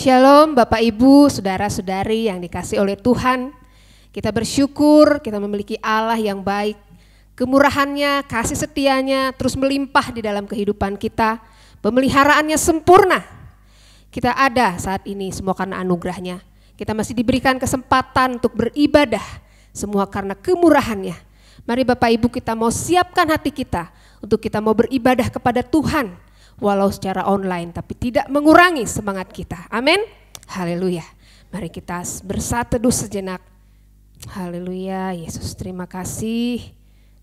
Shalom Bapak Ibu, Saudara-saudari yang dikasihi oleh Tuhan. Kita bersyukur kita memiliki Allah yang baik. Kemurahannya, kasih setianya terus melimpah di dalam kehidupan kita. Pemeliharaannya sempurna. Kita ada saat ini semua karena anugerahnya. Kita masih diberikan kesempatan untuk beribadah. Semua karena kemurahannya. Mari Bapak Ibu kita mau siapkan hati kita untuk kita mau beribadah kepada Tuhan. Walau secara online tapi tidak mengurangi semangat kita. Amin. Haleluya. Mari kita bersatu teduh sejenak. Haleluya. Yesus terima kasih.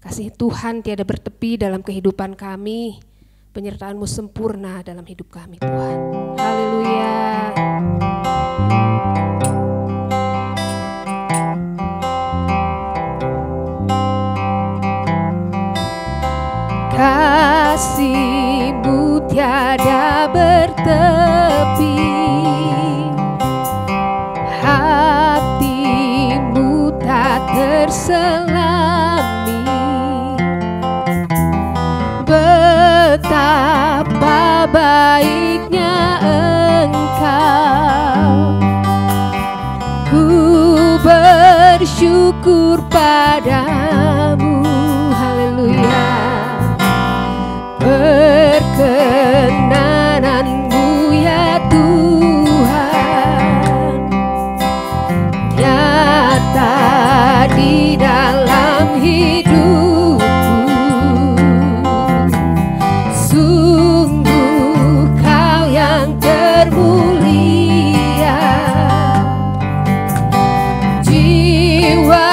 Kasih Tuhan tiada bertepi dalam kehidupan kami. Penyertaan-Mu sempurna dalam hidup kami Tuhan. Haleluya. Kasih-Mu tiada bertepi, hati-Mu tak terselami. Betapa baiknya Engkau, ku bersyukur padamu. Haleluya. Perkenanan-Mu ya Tuhan nyata di dalam hidupku. Sungguh Kau yang termulia, jiwaku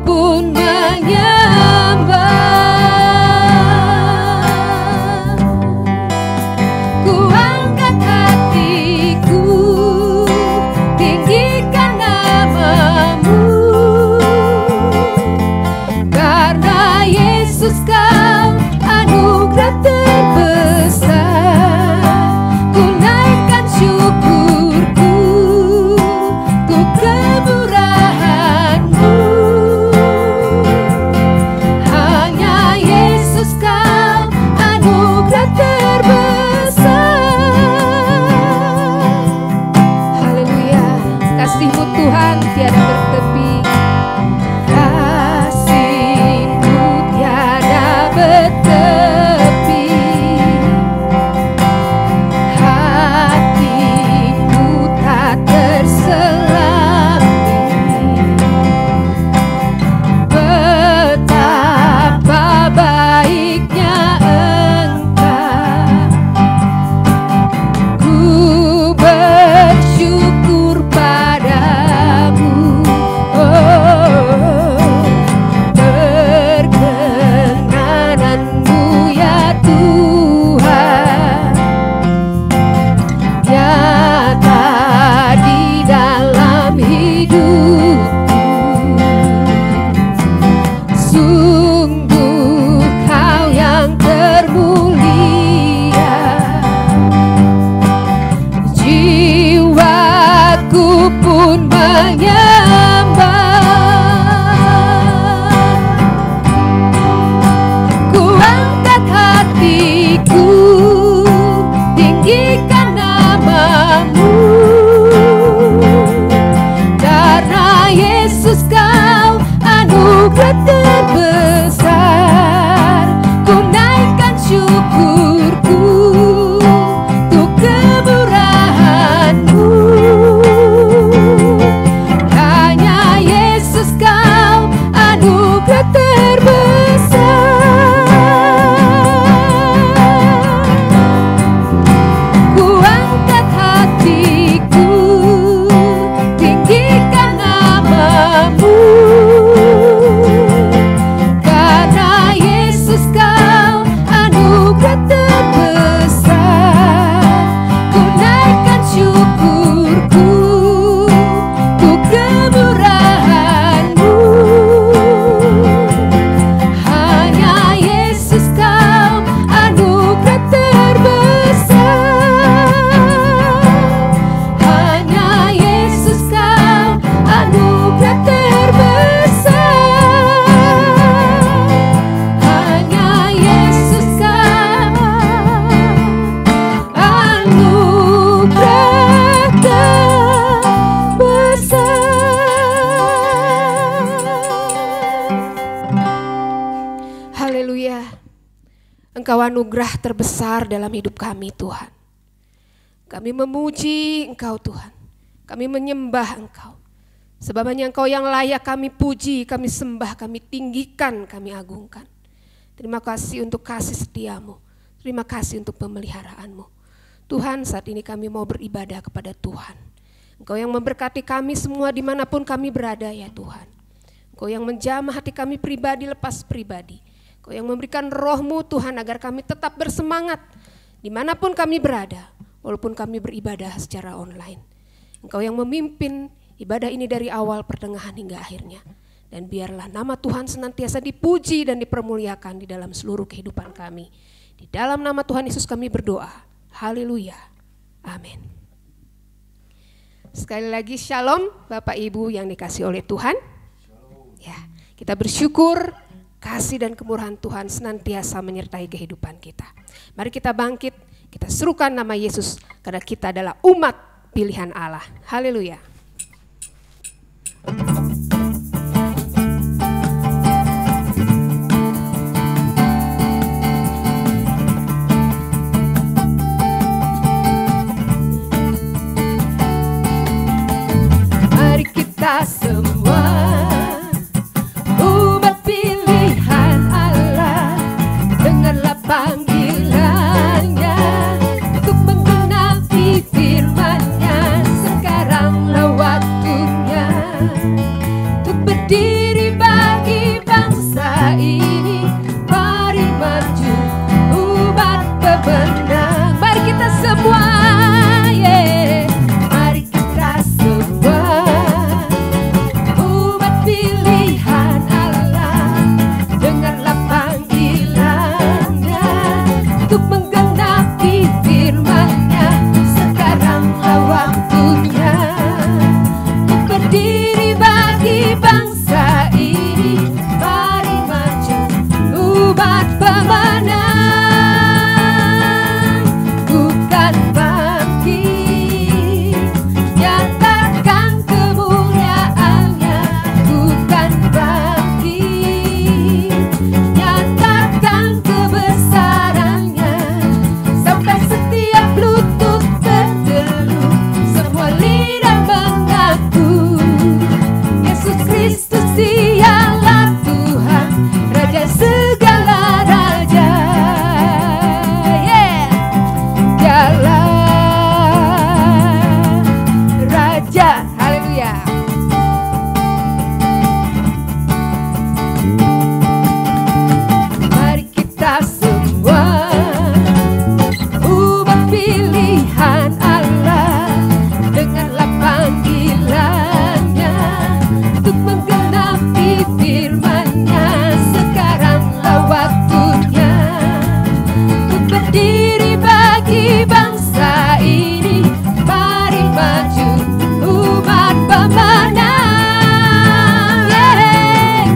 pun menyembah. Engkau anugerah terbesar dalam hidup kami Tuhan. Kami memuji Engkau Tuhan, kami menyembah Engkau. Sebab hanya Engkau yang layak kami puji, kami sembah, kami tinggikan, kami agungkan. Terima kasih untuk kasih setiamu, terima kasih untuk pemeliharaanmu. Tuhan, saat ini kami mau beribadah kepada Tuhan. Engkau yang memberkati kami semua dimanapun kami berada ya Tuhan. Engkau yang menjamah hati kami pribadi lepas pribadi. Engkau yang memberikan roh-Mu Tuhan agar kami tetap bersemangat dimanapun kami berada, walaupun kami beribadah secara online. Engkau yang memimpin ibadah ini dari awal, pertengahan hingga akhirnya. Dan biarlah nama Tuhan senantiasa dipuji dan dipermuliakan di dalam seluruh kehidupan kami. Di dalam nama Tuhan Yesus kami berdoa. Haleluya. Amin. Sekali lagi shalom Bapak Ibu yang dikasihi oleh Tuhan. Ya, kita bersyukur kasih dan kemurahan Tuhan senantiasa menyertai kehidupan kita. Mari kita bangkit, kita serukan nama Yesus karena kita adalah umat pilihan Allah. Haleluya. Mari kita semua umat pilihan Allah, dengarlah panggilannya untuk menggenapi firman-Nya. Sekaranglah waktunya untuk berdiri bagi bangsa ini. Mari maju umat pemenang. Mari kita semua, mari kita semua umat pilihan Allah, dengarlah panggilannya untuk menggenapi firman-Nya. Sekaranglah waktunya untuk berdiri bagi bangsa ini. Mari maju umat pemenang, bukan bangkit, nyatakan kemuliaan-Nya. Bukan bangkit, nyatakan kebesaran-Nya. Sampai setiap lutut terdeluk, semua lidah mengaku Yesus Kristus dialah Tuhan, Raja segala raja. Dialah Raja. Haleluya. Mari kita semua umat pilihan Allah, dengarlah panggilannya untuk menggenapi firman-Nya. Sekaranglah waktunya untuk berdiri bagi bangsa ini. Mari maju umat pemenang,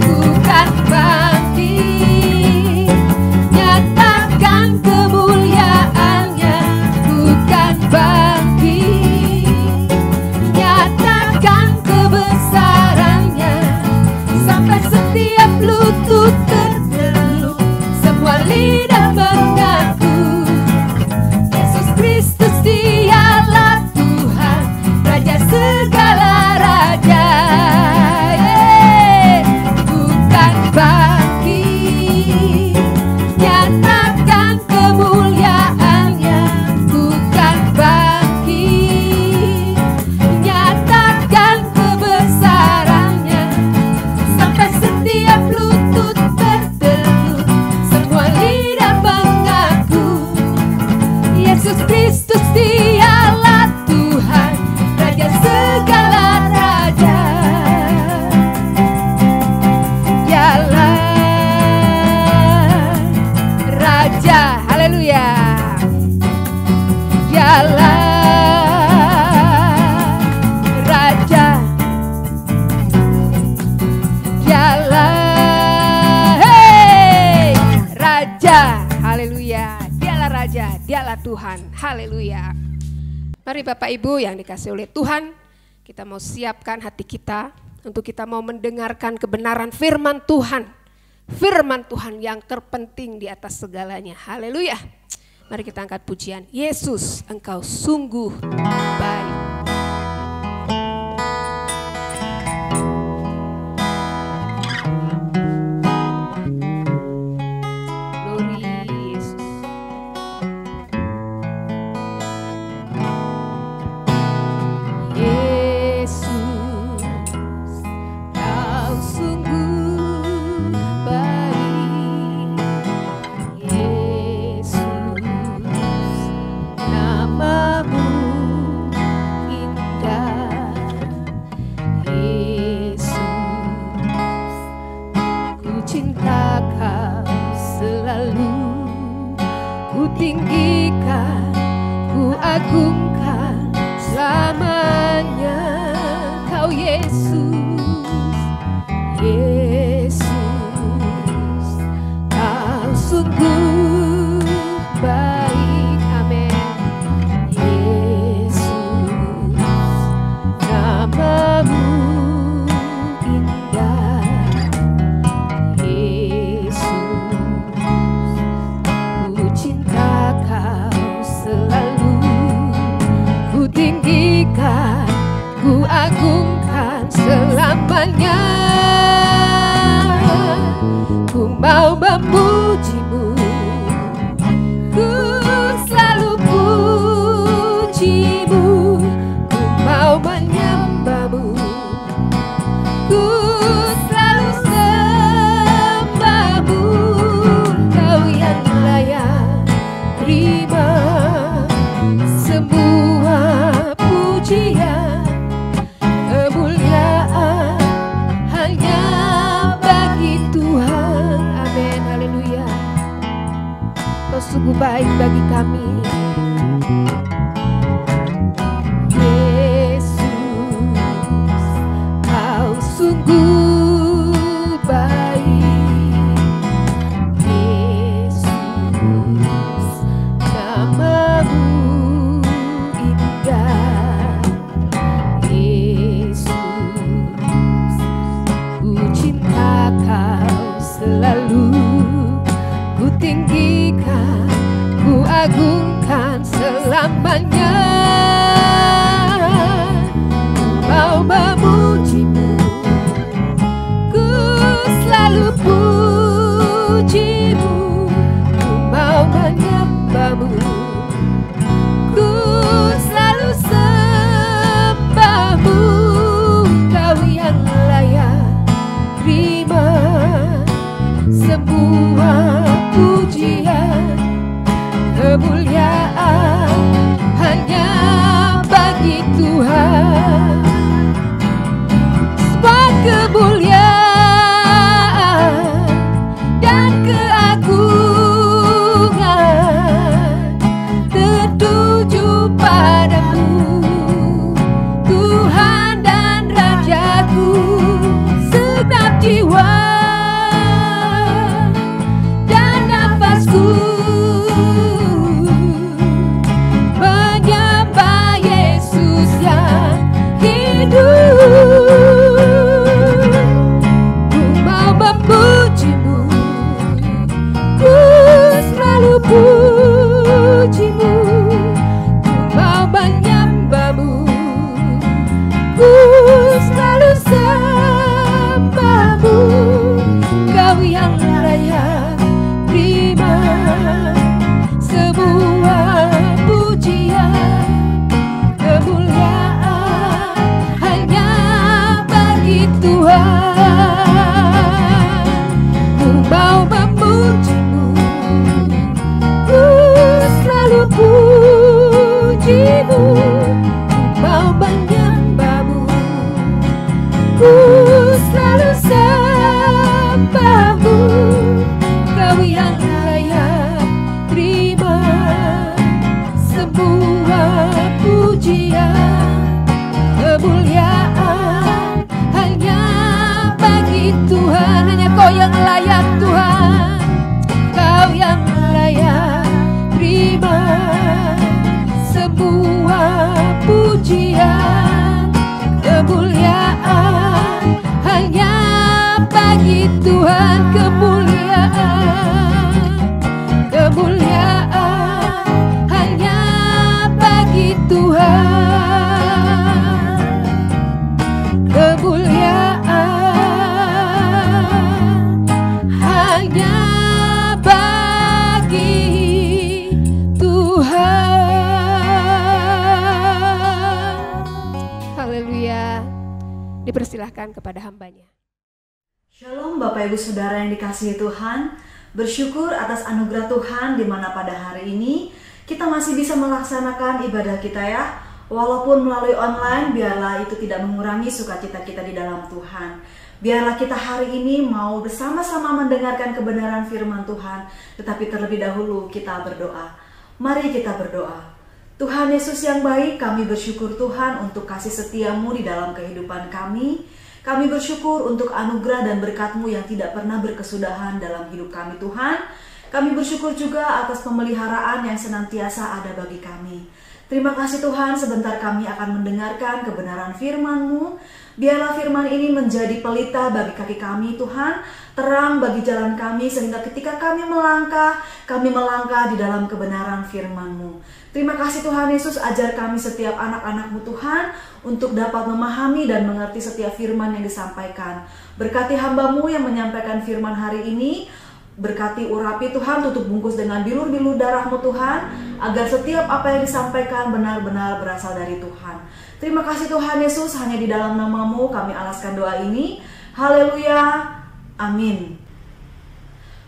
bukan bangkit, nyatakan kemuliaan-Nya. Bukan bangkit, nyatakan kebesaran-Nya. Sampai setiap lutut terdeluk, semua lidah mengaku Yesus Kristus dialah Tuhan, Raja segala raja. Bukan bangkit, nyatakan kemuliaan-Nya. Bukan bangkit, nyatakan kebesaran-Nya. Sampai setiap lutut terdeluk, semua lidah mengaku Yesus Kristus dialah Tuhan, Raja segala raja. Dialah Raja. Haleluya. Dialah Raja. Dialah Raja. Haleluya. Dialah Raja, dialah Tuhan. Haleluya. Mari Bapak Ibu yang dikasihi oleh Tuhan, kita mau siapkan hati kita untuk kita mau mendengarkan kebenaran firman Tuhan. firman Tuhan yang terpenting di atas segalanya. Haleluya. Mari kita angkat pujian. Yesus, Engkau sungguh baik. Sungguh baik bagi kami. Yesus, Kau sungguh baik. Yesus, nama-Mu indah. Yesus, ku cinta Kau selalu. Ku tinggikan, ku agungkan selamanya. Ku mau memuji-Mu, ku selalu puji-Mu. Ku mau menyembah-Mu, ku selalu sembah-Mu. Kau yang layak terima semua pujian, kemuliaan hanya bagi Tuhan. Semua kemuliaan dan keagungan tertuju padamu, Tuhan dan Rajaku. Segenap jiwa menyembah Yesus yang hidup. Ku mau memuji-Mu, ku selalu puji-Mu. Ku mau menyembah-Mu, ku selalu sembah-Mu. Kau yang layak terima semua pujian, kemuliaan hanya bagi Tuhan. Ku mau memuji-Mu, ku selalu puji-Mu. Ku mau menyembah-Mu, ku selalu sembah-Mu. Kau yang layak terima semua pujian, kemuliaan hanya bagi Tuhan. Hanya Kau yang layak Tuhan, Kau yang layak terima semua pujian, kemuliaan hanya bagi Tuhan. Kemuliaan serahkan kepada hambanya. Shalom Bapak Ibu Saudara yang dikasihi Tuhan. Bersyukur atas anugerah Tuhan di mana pada hari ini kita masih bisa melaksanakan ibadah kita ya. Walaupun melalui online, biarlah itu tidak mengurangi sukacita kita di dalam Tuhan. Biarlah kita hari ini mau bersama-sama mendengarkan kebenaran firman Tuhan. Tetapi terlebih dahulu kita berdoa. Mari kita berdoa. Tuhan Yesus yang baik, kami bersyukur Tuhan untuk kasih setia-Mu di dalam kehidupan kami. Kami bersyukur untuk anugerah dan berkat-Mu yang tidak pernah berkesudahan dalam hidup kami Tuhan. Kami bersyukur juga atas pemeliharaan yang senantiasa ada bagi kami. Terima kasih Tuhan, sebentar kami akan mendengarkan kebenaran firman-Mu. Biarlah firman ini menjadi pelita bagi kaki kami Tuhan, terang bagi jalan kami, sehingga ketika kami melangkah di dalam kebenaran firman-Mu. Terima kasih Tuhan Yesus, ajar kami setiap anak-anak-Mu Tuhan untuk dapat memahami dan mengerti setiap firman yang disampaikan. Berkati hamba-Mu yang menyampaikan firman hari ini, berkati urapi Tuhan, tutup bungkus dengan bilur-bilur darah-Mu Tuhan, agar setiap apa yang disampaikan benar-benar berasal dari Tuhan. Terima kasih Tuhan Yesus, hanya di dalam nama-Mu kami alaskan doa ini. Haleluya, amin.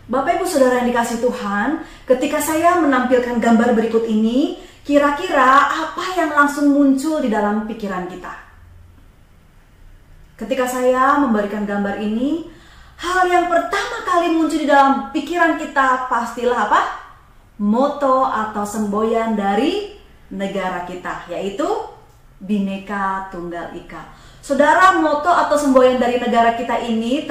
Bapak Ibu Saudara yang dikasihi Tuhan, ketika saya menampilkan gambar berikut ini, kira-kira apa yang langsung muncul di dalam pikiran kita? Ketika saya memberikan gambar ini, hal yang pertama kali muncul di dalam pikiran kita pastilah apa? Moto atau semboyan dari negara kita, yaitu Bhinneka Tunggal Ika. Saudara, moto atau semboyan dari negara kita ini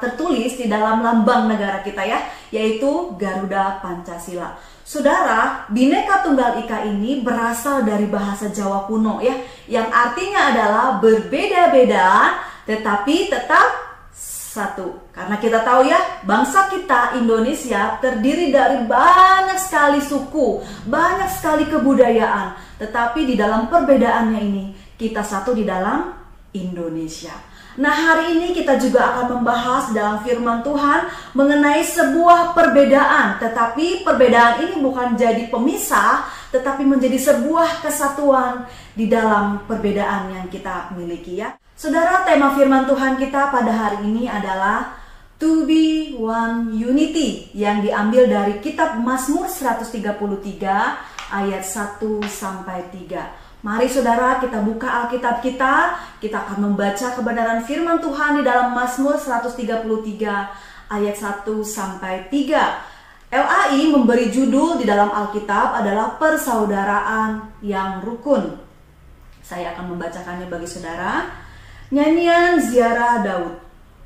tertulis di dalam lambang negara kita ya, yaitu Garuda Pancasila. Saudara, Bhinneka Tunggal Ika ini berasal dari bahasa Jawa kuno ya, yang artinya adalah berbeda-beda tetapi tetap satu. Karena kita tahu ya, bangsa kita Indonesia terdiri dari banyak sekali suku, banyak sekali kebudayaan, tetapi di dalam perbedaannya ini kita satu di dalam Indonesia. Nah, hari ini kita juga akan membahas dalam firman Tuhan mengenai sebuah perbedaan, tetapi perbedaan ini bukan jadi pemisah, tetapi menjadi sebuah kesatuan di dalam perbedaan yang kita miliki ya. Saudara, tema firman Tuhan kita pada hari ini adalah To Be One Unity, yang diambil dari kitab Mazmur 133 ayat 1-3. Mari saudara, kita buka Alkitab kita akan membaca kebenaran firman Tuhan di dalam Mazmur 133 ayat 1-3. LAI memberi judul di dalam Alkitab adalah Persaudaraan yang Rukun. Saya akan membacakannya bagi saudara. Nyanyian Ziarah Daud.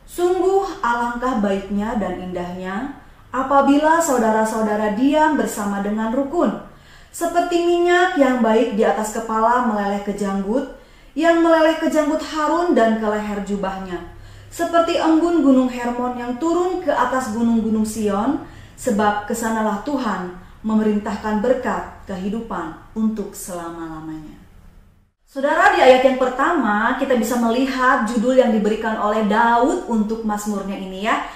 Sungguh alangkah baiknya dan indahnya apabila saudara-saudara diam bersama dengan rukun. Seperti minyak yang baik di atas kepala meleleh ke janggut, yang meleleh ke janggut Harun dan ke leher jubahnya. Seperti embun gunung Hermon yang turun ke atas gunung-gunung Sion, sebab kesanalah Tuhan memerintahkan berkat kehidupan untuk selama-lamanya. Saudara, di ayat yang pertama kita bisa melihat judul yang diberikan oleh Daud untuk mazmurnya ini ya.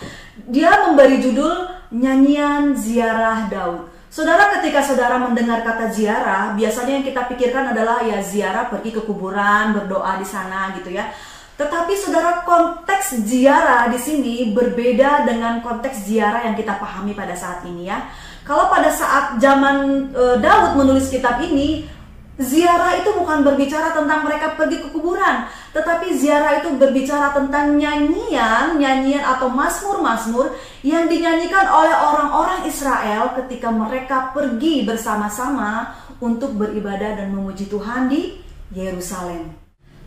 Dia memberi judul Nyanyian Ziarah Daud. Saudara, ketika saudara mendengar kata ziarah, biasanya yang kita pikirkan adalah ya ziarah pergi ke kuburan, berdoa di sana gitu ya. Tetapi saudara, konteks ziarah di sini berbeda dengan konteks ziarah yang kita pahami pada saat ini ya. Kalau pada saat zaman Daud menulis kitab ini, ziarah itu bukan berbicara tentang mereka pergi ke kuburan, tetapi ziarah itu berbicara tentang nyanyian atau mazmur-mazmur yang dinyanyikan oleh orang-orang Israel ketika mereka pergi bersama-sama untuk beribadah dan memuji Tuhan di Yerusalem.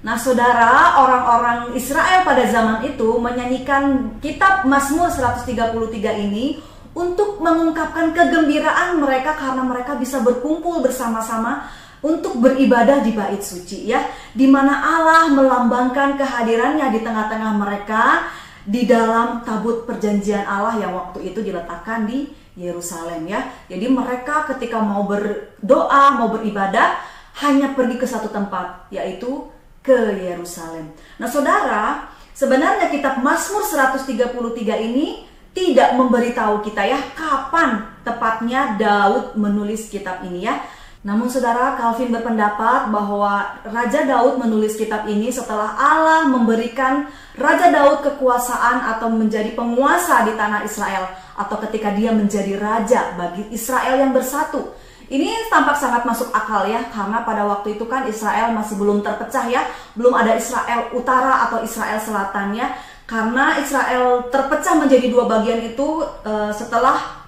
Nah saudara, orang-orang Israel pada zaman itu menyanyikan kitab Mazmur 133 ini untuk mengungkapkan kegembiraan mereka karena mereka bisa berkumpul bersama-sama untuk beribadah di bait suci ya, di mana Allah melambangkan kehadirannya di tengah-tengah mereka di dalam tabut perjanjian Allah yang waktu itu diletakkan di Yerusalem ya. Jadi mereka ketika mau berdoa, mau beribadah hanya pergi ke satu tempat, yaitu ke Yerusalem. Nah saudara, sebenarnya kitab Mazmur 133 ini tidak memberitahu kita ya kapan tepatnya Daud menulis kitab ini ya. Namun saudara, Calvin berpendapat bahwa Raja Daud menulis kitab ini setelah Allah memberikan Raja Daud kekuasaan atau menjadi penguasa di tanah Israel, atau ketika dia menjadi raja bagi Israel yang bersatu. Ini tampak sangat masuk akal ya, karena pada waktu itu kan Israel masih belum terpecah ya, belum ada Israel Utara atau Israel Selatan ya. Karena Israel terpecah menjadi dua bagian itu setelah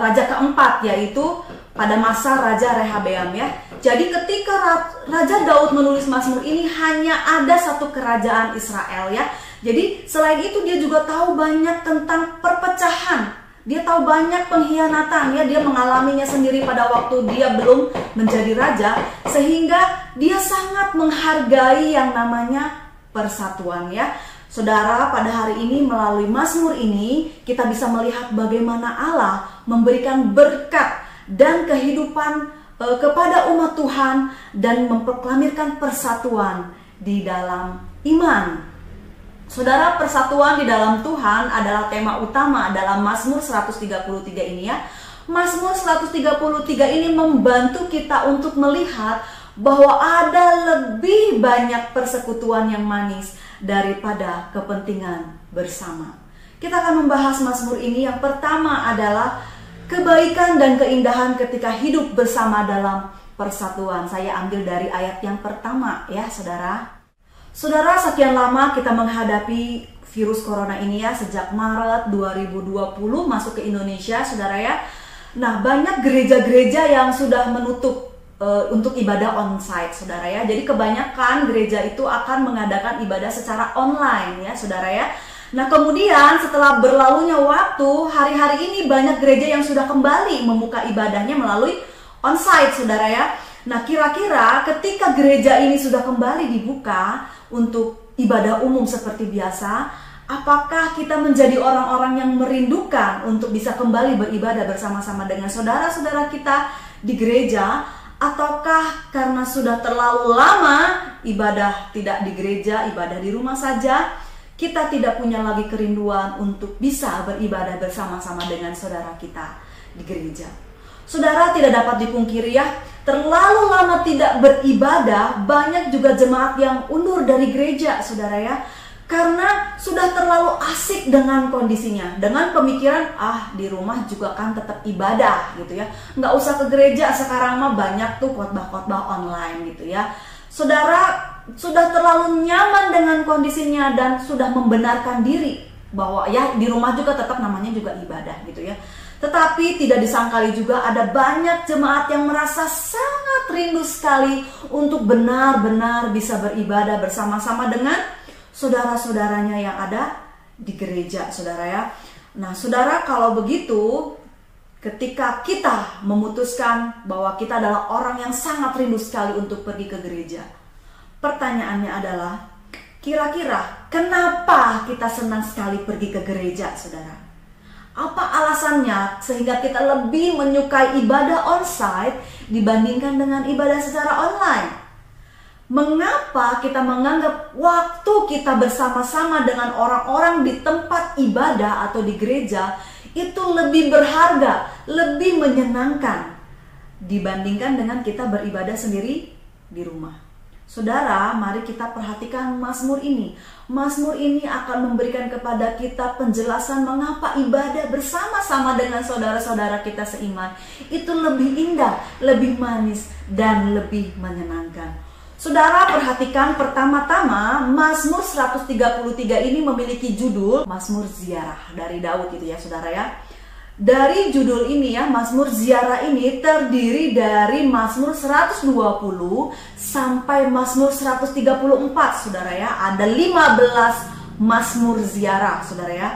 raja keempat, yaitu pada masa Raja Rehabeam ya. Jadi ketika Raja Daud menulis Mazmur ini, hanya ada satu kerajaan Israel ya. Jadi selain itu dia juga tahu banyak tentang perpecahan. Dia tahu banyak pengkhianatan ya, dia mengalaminya sendiri pada waktu dia belum menjadi raja, sehingga dia sangat menghargai yang namanya persatuan ya. Saudara, pada hari ini melalui Mazmur ini kita bisa melihat bagaimana Allah memberikan berkat dan kehidupan kepada umat Tuhan dan memproklamirkan persatuan di dalam iman. Saudara, persatuan di dalam Tuhan adalah tema utama dalam Mazmur 133 ini ya. Mazmur 133 ini membantu kita untuk melihat bahwa ada lebih banyak persekutuan yang manis daripada kepentingan bersama. Kita akan membahas Mazmur ini. Yang pertama adalah kebaikan dan keindahan ketika hidup bersama dalam persatuan. Saya ambil dari ayat yang pertama ya saudara. Saudara, sekian lama kita menghadapi virus corona ini ya, sejak Maret 2020 masuk ke Indonesia saudara ya. Nah, banyak gereja-gereja yang sudah menutup untuk ibadah onsite saudara ya. Jadi kebanyakan gereja itu akan mengadakan ibadah secara online ya saudara ya. Nah kemudian setelah berlalunya waktu, hari-hari ini banyak gereja yang sudah kembali membuka ibadahnya melalui onsite saudara ya. Nah kira-kira ketika gereja ini sudah kembali dibuka untuk ibadah umum seperti biasa, apakah kita menjadi orang-orang yang merindukan untuk bisa kembali beribadah bersama-sama dengan saudara-saudara kita di gereja? Ataukah karena sudah terlalu lama ibadah tidak di gereja, ibadah di rumah saja, kita tidak punya lagi kerinduan untuk bisa beribadah bersama-sama dengan saudara kita di gereja? Saudara, tidak dapat dipungkiri ya, terlalu lama tidak beribadah, banyak juga jemaat yang undur dari gereja saudara ya. Karena sudah terlalu asik dengan kondisinya, dengan pemikiran di rumah juga kan tetap ibadah gitu ya, nggak usah ke gereja, sekarang mah banyak tuh khotbah-khotbah online gitu ya. Saudara sudah terlalu nyaman dengan kondisinya dan sudah membenarkan diri bahwa ya di rumah juga tetap namanya juga ibadah gitu ya. Tetapi tidak disangkali juga ada banyak jemaat yang merasa sangat rindu sekali untuk benar-benar bisa beribadah bersama-sama dengan saudara-saudaranya yang ada di gereja saudara ya. Nah saudara, kalau begitu ketika kita memutuskan bahwa kita adalah orang yang sangat rindu sekali untuk pergi ke gereja, pertanyaannya adalah kira-kira kenapa kita senang sekali pergi ke gereja saudara? Apa alasannya sehingga kita lebih menyukai ibadah onsite dibandingkan dengan ibadah secara online? Mengapa kita menganggap waktu kita bersama-sama dengan orang-orang di tempat ibadah atau di gereja itu lebih berharga, lebih menyenangkan dibandingkan dengan kita beribadah sendiri di rumah? Saudara, mari kita perhatikan Mazmur ini. Mazmur ini akan memberikan kepada kita penjelasan mengapa ibadah bersama-sama dengan saudara-saudara kita seiman itu lebih indah, lebih manis, dan lebih menyenangkan. Saudara, perhatikan pertama-tama Mazmur 133 ini memiliki judul Mazmur Ziarah dari Daud itu ya saudara ya. Dari judul ini ya, Mazmur Ziarah ini terdiri dari Mazmur 120 sampai Mazmur 134 saudara ya. Ada 15 Mazmur Ziarah saudara ya.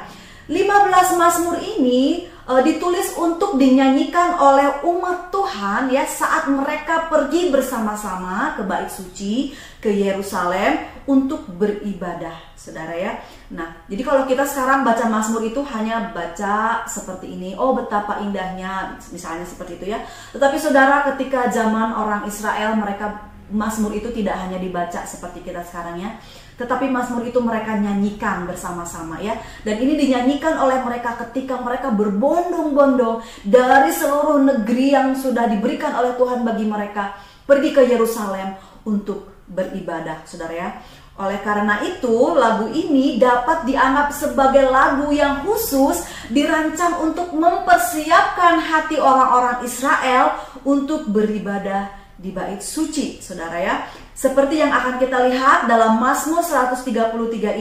15 Mazmur ini ditulis untuk dinyanyikan oleh umat Tuhan ya saat mereka pergi bersama-sama ke Bait Suci, ke Yerusalem untuk beribadah saudara ya. Nah, jadi kalau kita sekarang baca Mazmur itu hanya baca seperti ini, oh betapa indahnya misalnya seperti itu ya. Tetapi saudara, ketika zaman orang Israel, mereka Mazmur itu tidak hanya dibaca seperti kita sekarang ya, tetapi Mazmur itu mereka nyanyikan bersama-sama ya. Dan ini dinyanyikan oleh mereka ketika mereka berbondong-bondong dari seluruh negeri yang sudah diberikan oleh Tuhan bagi mereka, pergi ke Yerusalem untuk beribadah, saudara ya. Oleh karena itu, lagu ini dapat dianggap sebagai lagu yang khusus dirancang untuk mempersiapkan hati orang-orang Israel untuk beribadah di bait suci, saudara ya. Seperti yang akan kita lihat dalam Mazmur 133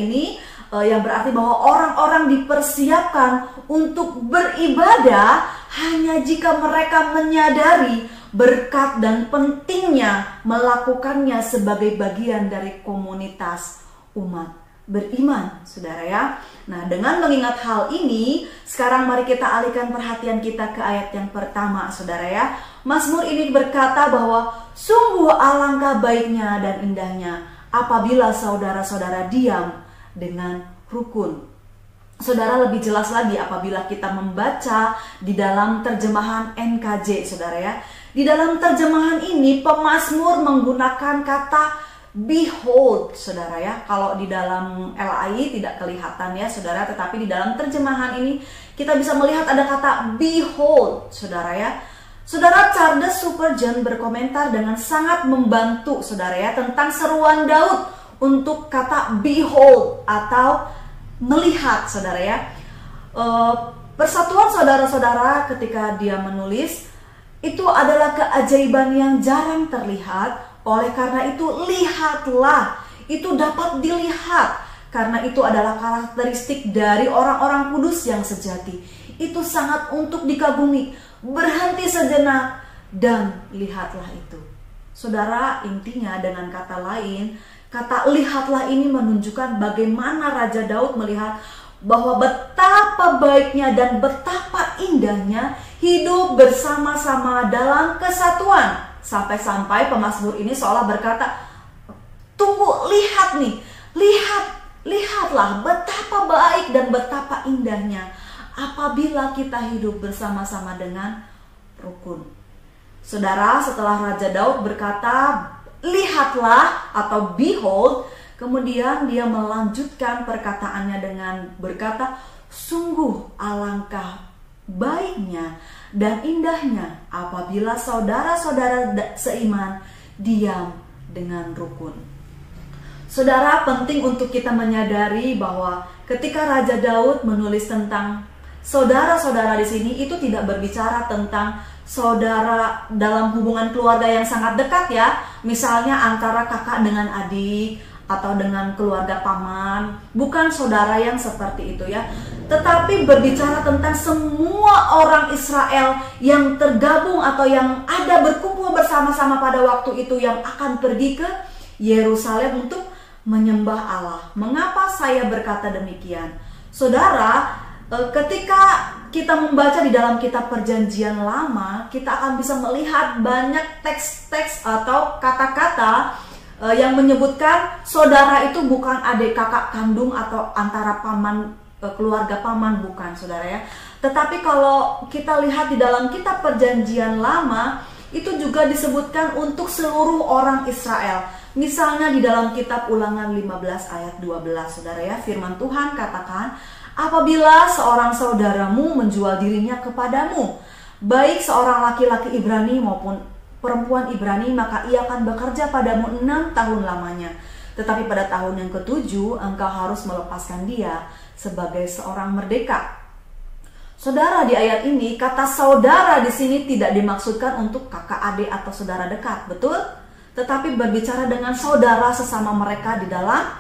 ini, yang berarti bahwa orang-orang dipersiapkan untuk beribadah hanya jika mereka menyadari berkat dan pentingnya melakukannya sebagai bagian dari komunitas umat beriman, saudara ya. Nah, dengan mengingat hal ini, sekarang mari kita alihkan perhatian kita ke ayat yang pertama, saudara ya. Mazmur ini berkata bahwa sungguh alangkah baiknya dan indahnya apabila saudara-saudara diam dengan rukun. Saudara, lebih jelas lagi apabila kita membaca di dalam terjemahan NKJ, saudara ya. Di dalam terjemahan ini pemazmur menggunakan kata behold, saudara ya. Kalau di dalam LAI tidak kelihatan ya, saudara, tetapi di dalam terjemahan ini kita bisa melihat ada kata behold, saudara ya. Saudara, Charles Spurgeon berkomentar dengan sangat membantu, saudara ya, tentang seruan Daud untuk kata behold atau melihat, saudara ya. Persatuan saudara-saudara ketika dia menulis itu adalah keajaiban yang jarang terlihat. Oleh karena itu, lihatlah, itu dapat dilihat, karena itu adalah karakteristik dari orang-orang kudus yang sejati. Itu sangat untuk dikagumi. Berhenti sejenak dan lihatlah itu. Saudara, intinya dengan kata lain, kata lihatlah ini menunjukkan bagaimana Raja Daud melihat bahwa betapa baiknya dan betapa indahnya hidup bersama-sama dalam kesatuan. Sampai-sampai pemazmur ini seolah berkata, tunggu, lihat nih, lihatlah betapa baik dan betapa indahnya apabila kita hidup bersama-sama dengan rukun. Saudara, setelah Raja Daud berkata, lihatlah atau behold, kemudian dia melanjutkan perkataannya dengan berkata, sungguh alangkah baiknya dan indahnya apabila saudara-saudara seiman diam dengan rukun. Saudara, penting untuk kita menyadari bahwa ketika Raja Daud menulis tentang saudara-saudara di sini, itu tidak berbicara tentang saudara dalam hubungan keluarga yang sangat dekat ya. Misalnya antara kakak dengan adik atau dengan keluarga paman. Bukan saudara yang seperti itu ya. Tetapi berbicara tentang semua orang Israel yang tergabung atau yang ada berkumpul bersama-sama pada waktu itu, yang akan pergi ke Yerusalem untuk menyembah Allah. Mengapa saya berkata demikian? Saudara, ketika kita membaca di dalam kitab Perjanjian Lama, kita akan bisa melihat banyak teks-teks atau kata-kata yang menyebutkan saudara itu bukan adik kakak kandung atau antara paman, keluarga paman, bukan, saudara ya. Tetapi kalau kita lihat di dalam kitab Perjanjian Lama, itu juga disebutkan untuk seluruh orang Israel. Misalnya di dalam kitab Ulangan 15 ayat 12, saudara ya, firman Tuhan katakan, apabila seorang saudaramu menjual dirinya kepadamu, baik seorang laki-laki Ibrani maupun perempuan Ibrani, maka ia akan bekerja padamu 6 tahun lamanya. Tetapi pada tahun yang ke-7 engkau harus melepaskan dia sebagai seorang merdeka. Saudara, di ayat ini kata saudara di sini tidak dimaksudkan untuk kakak adik atau saudara dekat, betul? Tetapi berbicara dengan saudara sesama mereka di dalam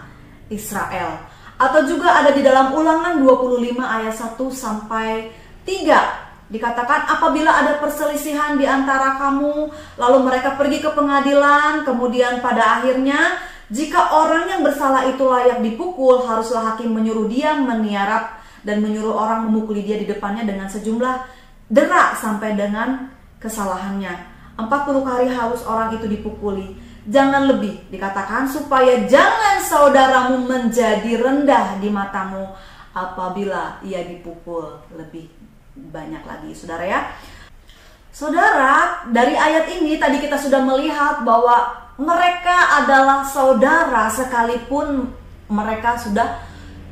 Israel. Atau juga ada di dalam Ulangan 25 ayat 1 sampai 3. Dikatakan apabila ada perselisihan di antara kamu, lalu mereka pergi ke pengadilan, kemudian pada akhirnya jika orang yang bersalah itu layak dipukul, haruslah hakim menyuruh dia meniarap dan menyuruh orang memukuli dia di depannya dengan sejumlah derak sampai dengan kesalahannya. 40 kali harus orang itu dipukuli, jangan lebih. Dikatakan supaya jangan saudaramu menjadi rendah di matamu apabila ia dipukul lebih banyak lagi, saudara ya. Saudara, dari ayat ini tadi kita sudah melihat bahwa mereka adalah saudara sekalipun mereka sudah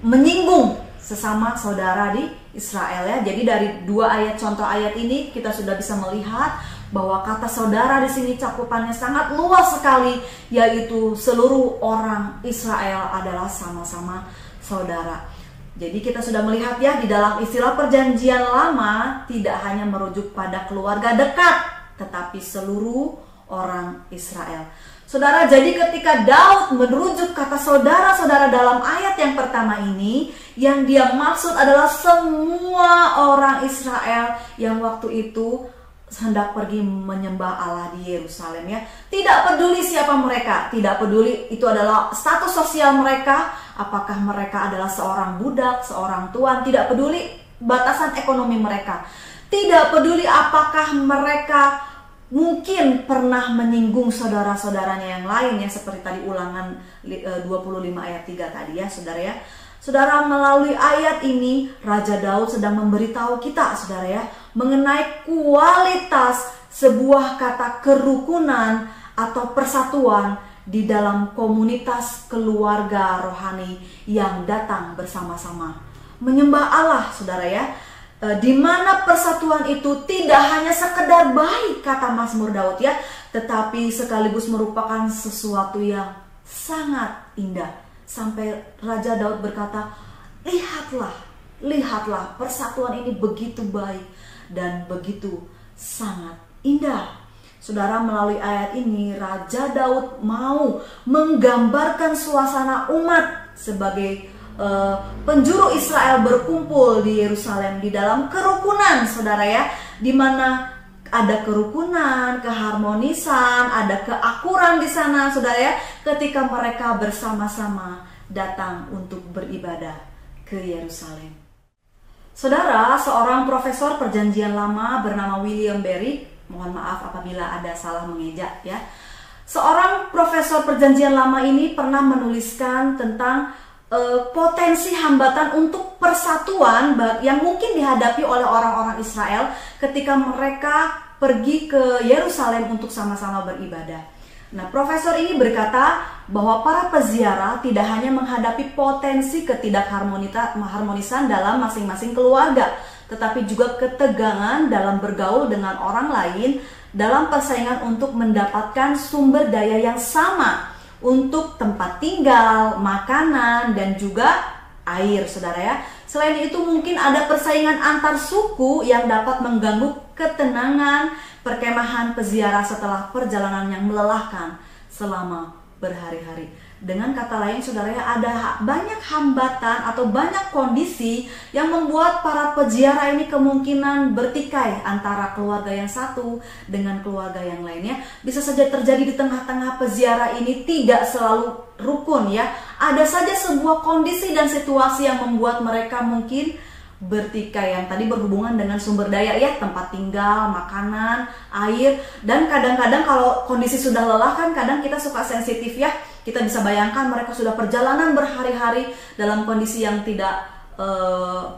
menyinggung sesama saudara di Israel ya. Jadi dari dua ayat contoh ayat ini kita sudah bisa melihat bahwa kata saudara di sini cakupannya sangat luas sekali, yaitu seluruh orang Israel adalah sama-sama saudara. Jadi kita sudah melihat ya, di dalam istilah perjanjian lama tidak hanya merujuk pada keluarga dekat, tetapi seluruh orang Israel. Saudara, jadi ketika Daud merujuk kata saudara-saudara dalam ayat yang pertama ini, yang dia maksud adalah semua orang Israel yang waktu itu hendak pergi menyembah Allah di Yerusalem ya. Tidak peduli siapa mereka, tidak peduli itu adalah status sosial mereka, apakah mereka adalah seorang budak, seorang tuan, tidak peduli batasan ekonomi mereka. Tidak peduli apakah mereka mungkin pernah menyinggung saudara-saudaranya yang lain ya, seperti tadi Ulangan 25 ayat 3 tadi ya, saudara ya. Saudara, melalui ayat ini Raja Daud sedang memberitahu kita, saudara ya, mengenai kualitas sebuah kata kerukunan atau persatuan di dalam komunitas keluarga rohani yang datang bersama-sama menyembah Allah, saudara ya. Di mana persatuan itu tidak hanya sekedar baik, kata Mazmur Daud ya, tetapi sekaligus merupakan sesuatu yang sangat indah. Sampai Raja Daud berkata, lihatlah persatuan ini begitu baik dan begitu sangat indah. Saudara, melalui ayat ini Raja Daud mau menggambarkan suasana umat sebagai penjuru Israel berkumpul di Yerusalem di dalam kerukunan, saudara ya, di mana ada kerukunan, keharmonisan, ada keakuran di sana, saudara ya, ketika mereka bersama-sama datang untuk beribadah ke Yerusalem. Saudara, seorang profesor perjanjian lama bernama William Barry, mohon maaf apabila ada salah mengeja ya. Seorang profesor perjanjian lama ini pernah menuliskan tentang potensi hambatan untuk persatuan yang mungkin dihadapi oleh orang-orang Israel ketika mereka pergi ke Yerusalem untuk sama-sama beribadah. Nah, profesor ini berkata bahwa para peziarah tidak hanya menghadapi potensi ketidakharmonisan dalam masing-masing keluarga, tetapi juga ketegangan dalam bergaul dengan orang lain dalam persaingan untuk mendapatkan sumber daya yang sama untuk tempat tinggal, makanan, dan juga air, saudara ya. Selain itu mungkin ada persaingan antar suku yang dapat mengganggu ketenangan perkemahan peziarah setelah perjalanan yang melelahkan selama berhari-hari. Dengan kata lain, saudara ya, ada banyak hambatan atau banyak kondisi yang membuat para peziarah ini kemungkinan bertikai antara keluarga yang satu dengan keluarga yang lainnya. Bisa saja terjadi di tengah-tengah peziarah ini tidak selalu rukun ya. Ada saja sebuah kondisi dan situasi yang membuat mereka mungkin bertikai, yang tadi berhubungan dengan sumber daya ya, tempat tinggal, makanan, air, dan kadang-kadang kalau kondisi sudah lelah kan kadang kita suka sensitif ya. Kita bisa bayangkan mereka sudah perjalanan berhari-hari dalam kondisi yang tidak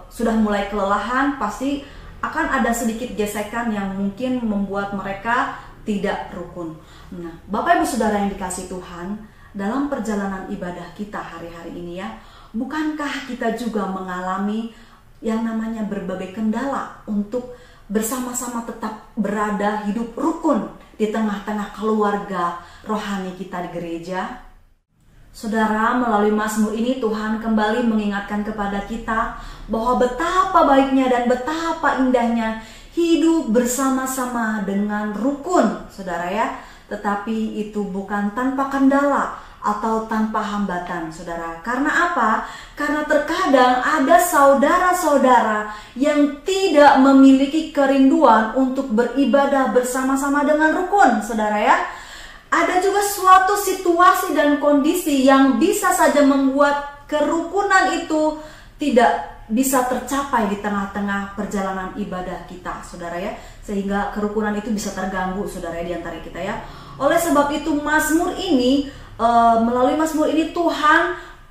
sudah mulai kelelahan, pasti akan ada sedikit gesekan yang mungkin membuat mereka tidak rukun. Nah, Bapak Ibu Saudara yang dikasihi Tuhan, dalam perjalanan ibadah kita hari-hari ini ya, bukankah kita juga mengalami yang namanya berbagai kendala untuk bersama-sama tetap berada hidup rukun di tengah-tengah keluarga rohani kita di gereja? Saudara, melalui Mazmur ini Tuhan kembali mengingatkan kepada kita bahwa betapa baiknya dan betapa indahnya hidup bersama-sama dengan rukun, saudara ya. Tetapi itu bukan tanpa kendala atau tanpa hambatan, saudara. Karena apa? Karena terkadang ada saudara-saudara yang tidak memiliki kerinduan untuk beribadah bersama-sama dengan rukun, saudara ya. Ada juga suatu situasi dan kondisi yang bisa saja membuat kerukunan itu tidak bisa tercapai di tengah-tengah perjalanan ibadah kita, saudara ya. Sehingga kerukunan itu bisa terganggu, saudara ya, di antara kita ya. Oleh sebab itu Mazmur ini, melalui Mazmur ini Tuhan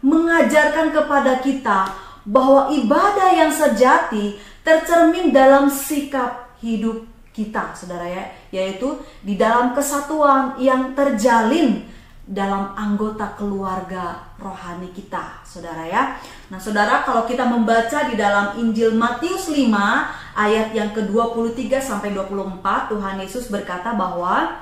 mengajarkan kepada kita bahwa ibadah yang sejati tercermin dalam sikap hidup kita, saudara ya, yaitu di dalam kesatuan yang terjalin dalam anggota keluarga rohani kita, saudara ya. Nah saudara, kalau kita membaca di dalam Injil Matius 5 ayat yang ke-23 sampai 24, Tuhan Yesus berkata bahwa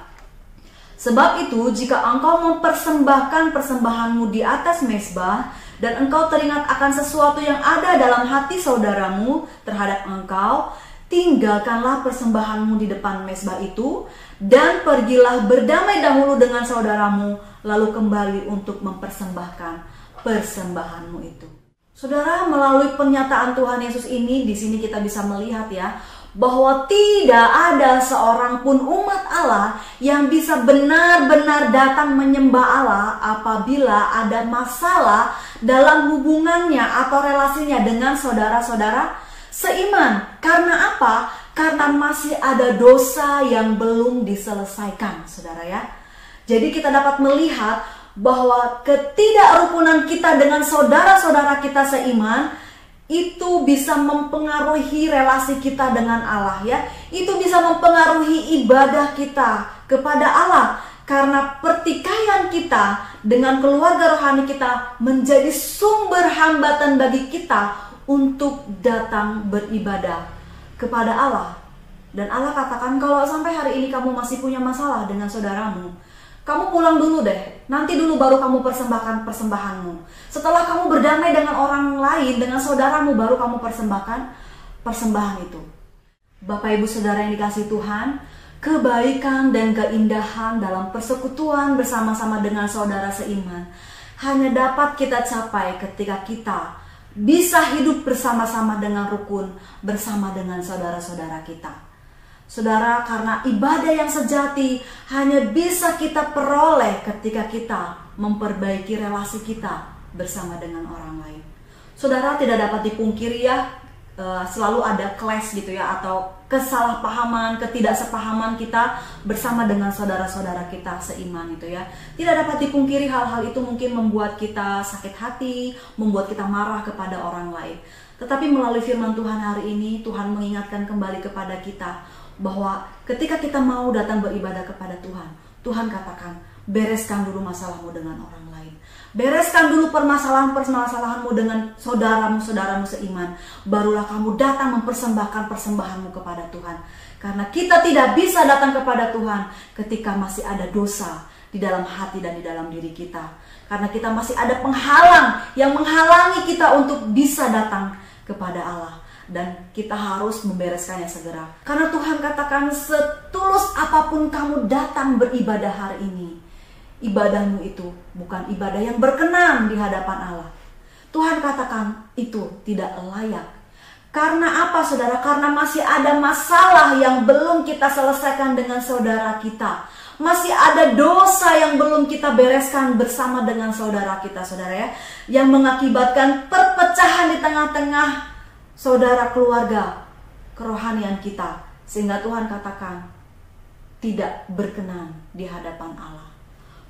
sebab itu jika engkau mempersembahkan persembahanmu di atas mezbah dan engkau teringat akan sesuatu yang ada dalam hati saudaramu terhadap engkau, tinggalkanlah persembahanmu di depan mezbah itu dan pergilah berdamai dahulu dengan saudaramu, lalu kembali untuk mempersembahkan persembahanmu itu. Saudara, melalui pernyataan Tuhan Yesus ini, di sini kita bisa melihat ya, bahwa tidak ada seorang pun umat Allah yang bisa benar-benar datang menyembah Allah apabila ada masalah dalam hubungannya atau relasinya dengan saudara-saudara seiman. Karena apa? Karena masih ada dosa yang belum diselesaikan, saudara ya. Jadi kita dapat melihat bahwa ketidakrukunan kita dengan saudara-saudara kita seiman itu bisa mempengaruhi relasi kita dengan Allah ya. Itu bisa mempengaruhi ibadah kita kepada Allah. Karena pertikaian kita dengan keluarga rohani kita menjadi sumber hambatan bagi kita untuk datang beribadah kepada Allah. Dan Allah katakan, kalau sampai hari ini kamu masih punya masalah dengan saudaramu, kamu pulang dulu deh, nanti dulu baru kamu persembahkan persembahanmu. Setelah kamu berdamai dengan orang lain, dengan saudaramu, baru kamu persembahkan persembahan itu. Bapak ibu saudara yang dikasihi Tuhan, kebaikan dan keindahan dalam persekutuan bersama-sama dengan saudara seiman hanya dapat kita capai ketika kita bisa hidup bersama-sama dengan rukun, bersama dengan saudara-saudara kita. Saudara, karena ibadah yang sejati hanya bisa kita peroleh ketika kita memperbaiki relasi kita bersama dengan orang lain. Saudara, tidak dapat dipungkiri ya, selalu ada clash gitu ya, atau kesalahpahaman, ketidaksepahaman kita bersama dengan saudara-saudara kita seiman itu ya. Tidak dapat dipungkiri hal-hal itu mungkin membuat kita sakit hati, membuat kita marah kepada orang lain. Tetapi melalui firman Tuhan hari ini, Tuhan mengingatkan kembali kepada kita bahwa ketika kita mau datang beribadah kepada Tuhan, Tuhan katakan, bereskan dulu masalahmu dengan orang lain. Bereskan dulu permasalahanmu dengan saudaramu seiman. Barulah kamu datang mempersembahkan persembahanmu kepada Tuhan. Karena kita tidak bisa datang kepada Tuhan ketika masih ada dosa di dalam hati dan di dalam diri kita. Karena kita masih ada penghalang yang menghalangi kita untuk bisa datang kepada Allah. Dan kita harus membereskannya segera. Karena Tuhan katakan, setulus apapun kamu datang beribadah hari ini, ibadahmu itu bukan ibadah yang berkenan di hadapan Allah. Tuhan katakan itu tidak layak. Karena apa saudara? Karena masih ada masalah yang belum kita selesaikan dengan saudara kita. Masih ada dosa yang belum kita bereskan bersama dengan saudara kita, saudara ya. Yang mengakibatkan perpecahan di tengah-tengah saudara keluarga kerohanian kita, sehingga Tuhan katakan tidak berkenan di hadapan Allah.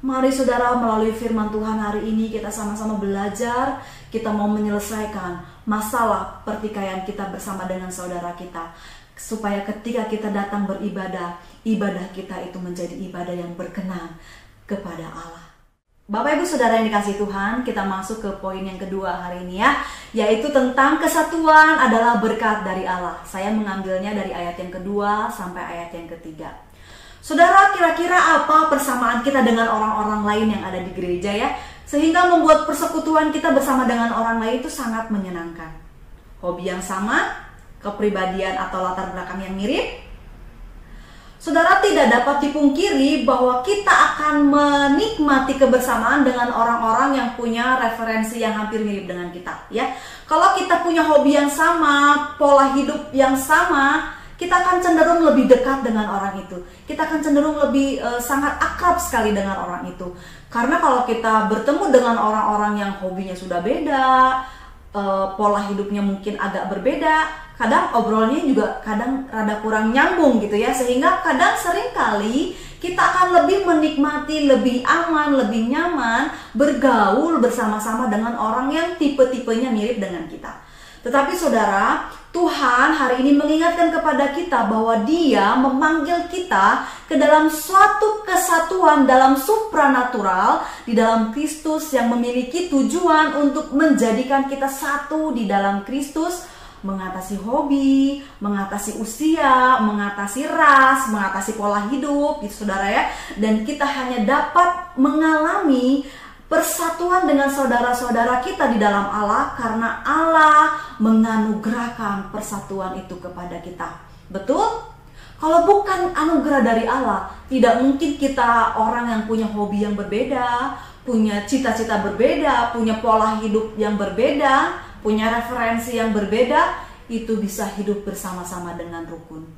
Mari saudara, melalui firman Tuhan hari ini kita sama-sama belajar, kita mau menyelesaikan masalah pertikaian kita bersama dengan saudara kita, supaya ketika kita datang beribadah, ibadah kita itu menjadi ibadah yang berkenan kepada Allah. Bapak ibu saudara yang dikasihi Tuhan, kita masuk ke poin yang kedua hari ini ya, yaitu tentang kesatuan adalah berkat dari Allah. Saya mengambilnya dari ayat yang kedua sampai ayat yang ketiga. Saudara, kira-kira apa persamaan kita dengan orang-orang lain yang ada di gereja ya, sehingga membuat persekutuan kita bersama dengan orang lain itu sangat menyenangkan? Hobi yang sama, kepribadian atau latar belakang yang mirip? Saudara, tidak dapat dipungkiri bahwa kita akan menikmati kebersamaan dengan orang-orang yang punya referensi yang hampir mirip dengan kita ya. Kalau kita punya hobi yang sama, pola hidup yang sama, kita akan cenderung lebih dekat dengan orang itu. Kita akan cenderung lebih sangat akrab sekali dengan orang itu. Karena kalau kita bertemu dengan orang-orang yang hobinya sudah beda, pola hidupnya mungkin agak berbeda, kadang obrolnya juga kadang rada kurang nyambung gitu ya, sehingga kadang seringkali kita akan lebih menikmati, lebih aman, lebih nyaman bergaul bersama-sama dengan orang yang tipe-tipenya mirip dengan kita. Tetapi saudara, Tuhan hari ini mengingatkan kepada kita bahwa Dia memanggil kita ke dalam suatu kesatuan dalam supranatural di dalam Kristus yang memiliki tujuan untuk menjadikan kita satu di dalam Kristus, mengatasi hobi, mengatasi usia, mengatasi ras, mengatasi pola hidup gitu saudara ya. Dan kita hanya dapat mengalami persatuan dengan saudara-saudara kita di dalam Allah karena Allah menganugerahkan persatuan itu kepada kita. Betul? Kalau bukan anugerah dari Allah, tidak mungkin kita orang yang punya hobi yang berbeda, punya cita-cita berbeda, punya pola hidup yang berbeda, punya referensi yang berbeda, itu bisa hidup bersama-sama dengan rukun.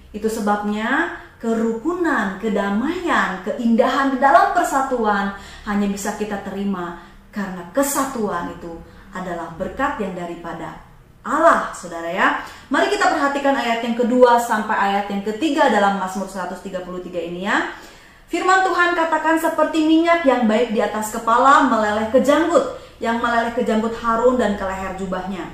Itu sebabnya kerukunan, kedamaian, keindahan di dalam persatuan hanya bisa kita terima karena kesatuan itu adalah berkat yang daripada Allah, saudara ya. Mari kita perhatikan ayat yang kedua sampai ayat yang ketiga dalam Mazmur 133 ini ya. Firman Tuhan katakan, seperti minyak yang baik di atas kepala meleleh ke janggut, yang meleleh ke janggut Harun dan ke leher jubahnya.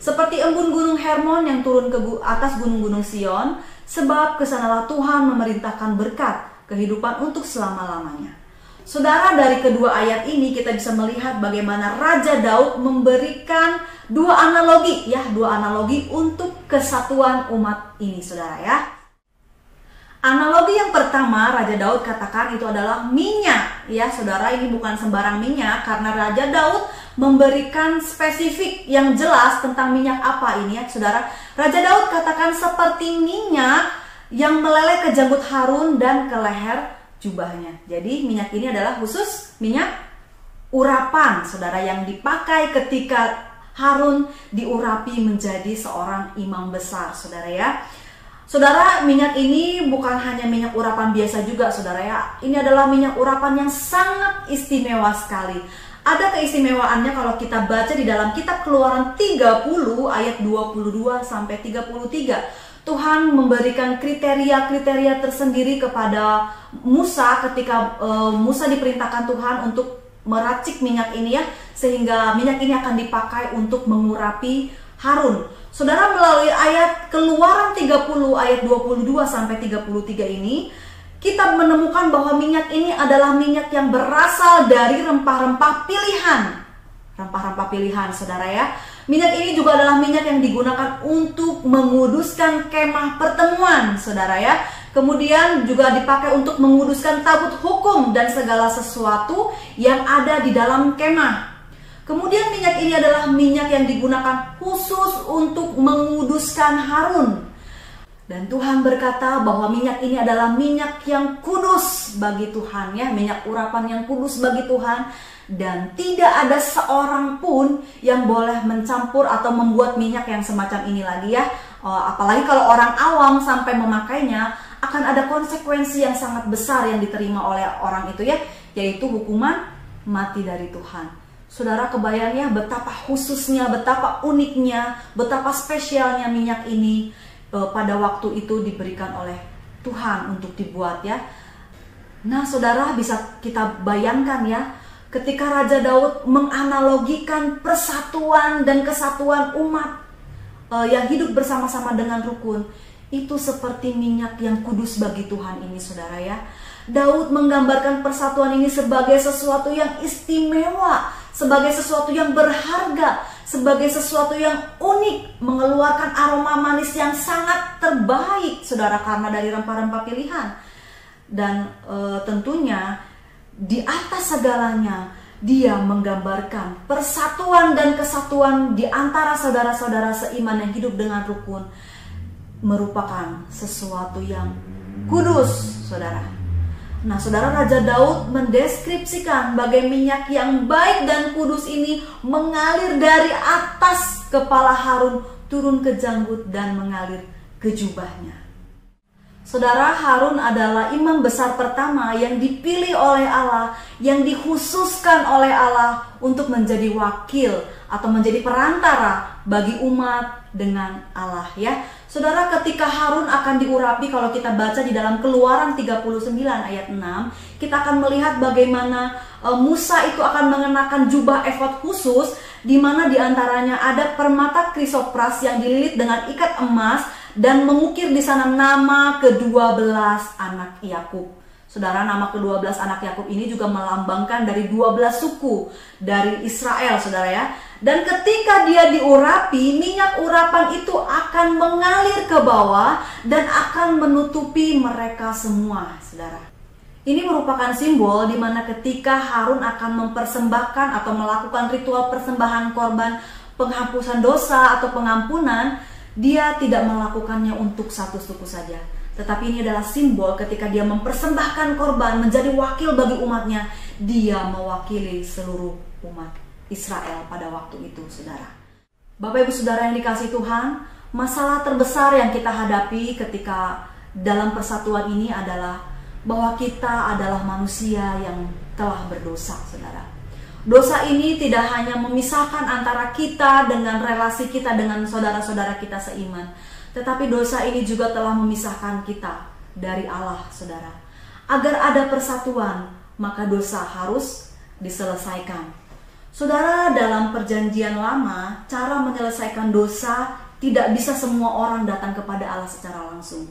Seperti embun gunung Hermon yang turun ke atas gunung-gunung Sion, sebab kesanalah Tuhan memerintahkan berkat kehidupan untuk selama-lamanya. Saudara, dari kedua ayat ini kita bisa melihat bagaimana Raja Daud memberikan dua analogi untuk kesatuan umat ini, saudara ya. Analogi yang pertama, Raja Daud katakan itu adalah minyak, ya saudara. Ini bukan sembarang minyak karena Raja Daud memberikan spesifik yang jelas tentang minyak apa ini ya, saudara. Raja Daud katakan seperti minyak yang meleleh ke janggut Harun dan ke leher jubahnya. Jadi minyak ini adalah khusus minyak urapan, saudara, yang dipakai ketika Harun diurapi menjadi seorang imam besar, saudara ya. Saudara, minyak ini bukan hanya minyak urapan biasa juga, saudara ya. Ini adalah minyak urapan yang sangat istimewa sekali. Ada keistimewaannya kalau kita baca di dalam kitab Keluaran 30 ayat 22 sampai 33. Tuhan memberikan kriteria-kriteria tersendiri kepada Musa ketika Musa diperintahkan Tuhan untuk meracik minyak ini ya, sehingga minyak ini akan dipakai untuk mengurapi Harun. Saudara, melalui ayat Keluaran 30 ayat 22 sampai 33 ini, kita menemukan bahwa minyak ini adalah minyak yang berasal dari rempah-rempah pilihan. Rempah-rempah pilihan, saudara ya. Minyak ini juga adalah minyak yang digunakan untuk menguduskan kemah pertemuan, saudara ya. Kemudian juga dipakai untuk menguduskan tabut hukum dan segala sesuatu yang ada di dalam kemah. Kemudian minyak ini adalah minyak yang digunakan khusus untuk menguduskan Harun. Dan Tuhan berkata bahwa minyak ini adalah minyak yang kudus bagi Tuhan ya, minyak urapan yang kudus bagi Tuhan. Dan tidak ada seorang pun yang boleh mencampur atau membuat minyak yang semacam ini lagi ya. Apalagi kalau orang awam sampai memakainya, akan ada konsekuensi yang sangat besar yang diterima oleh orang itu ya, yaitu hukuman mati dari Tuhan. Saudara, kebayang ya betapa khususnya, betapa uniknya, betapa spesialnya minyak ini pada waktu itu diberikan oleh Tuhan untuk dibuat ya. Nah saudara, bisa kita bayangkan ya, ketika Raja Daud menganalogikan persatuan dan kesatuan umat yang hidup bersama-sama dengan rukun, itu seperti minyak yang kudus bagi Tuhan ini, saudara ya. Daud menggambarkan persatuan ini sebagai sesuatu yang istimewa, sebagai sesuatu yang berharga, sebagai sesuatu yang unik, mengeluarkan aroma manis yang sangat terbaik, saudara, karena dari rempah-rempah pilihan. Dan tentunya di atas segalanya, dia menggambarkan persatuan dan kesatuan di antara saudara-saudara seiman yang hidup dengan rukun, merupakan sesuatu yang kudus, saudara. Nah, saudara, Raja Daud mendeskripsikan bagai minyak yang baik dan kudus ini mengalir dari atas kepala Harun, turun ke janggut dan mengalir ke jubahnya. Saudara, Harun adalah imam besar pertama yang dipilih oleh Allah, yang dikhususkan oleh Allah untuk menjadi wakil atau menjadi perantara bagi umat dengan Allah, ya. Saudara, ketika Harun akan diurapi, kalau kita baca di dalam Keluaran 39 ayat 6, kita akan melihat bagaimana Musa itu akan mengenakan jubah efod khusus, di mana diantaranya ada permata krisopras yang dililit dengan ikat emas dan mengukir di sana nama ke-12 anak Yakub. Saudara, nama ke-12 anak Yakub ini juga melambangkan dari 12 suku dari Israel, saudara, ya. Dan ketika dia diurapi, minyak urapan itu akan mengalir ke bawah dan akan menutupi mereka semua, saudara. Ini merupakan simbol di mana ketika Harun akan mempersembahkan atau melakukan ritual persembahan korban penghapusan dosa atau pengampunan, dia tidak melakukannya untuk satu suku saja. Tetapi ini adalah simbol ketika dia mempersembahkan korban menjadi wakil bagi umatnya, dia mewakili seluruh umat Israel pada waktu itu, saudara. Bapak Ibu Saudara yang dikasihi Tuhan, masalah terbesar yang kita hadapi ketika dalam persatuan ini adalah bahwa kita adalah manusia yang telah berdosa, saudara. Dosa ini tidak hanya memisahkan antara kita dengan relasi kita dengan saudara-saudara kita seiman, tetapi dosa ini juga telah memisahkan kita dari Allah, saudara. Agar ada persatuan, maka dosa harus diselesaikan. Saudara, dalam perjanjian lama, cara menyelesaikan dosa tidak bisa semua orang datang kepada Allah secara langsung.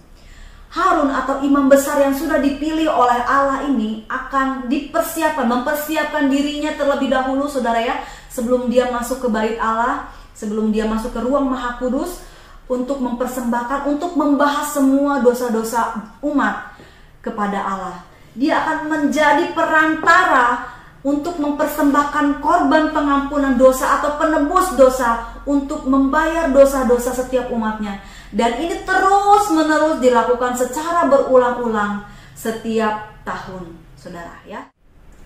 Harun atau imam besar yang sudah dipilih oleh Allah ini akan mempersiapkan dirinya terlebih dahulu, saudara, ya, sebelum dia masuk ke bait Allah, sebelum dia masuk ke ruang Maha Kudus, untuk mempersembahkan, untuk membahas semua dosa-dosa umat kepada Allah. Dia akan menjadi perantara untuk mempersembahkan korban pengampunan dosa atau penebus dosa untuk membayar dosa-dosa setiap umatnya. Dan ini terus-menerus dilakukan secara berulang-ulang setiap tahun, saudara, ya.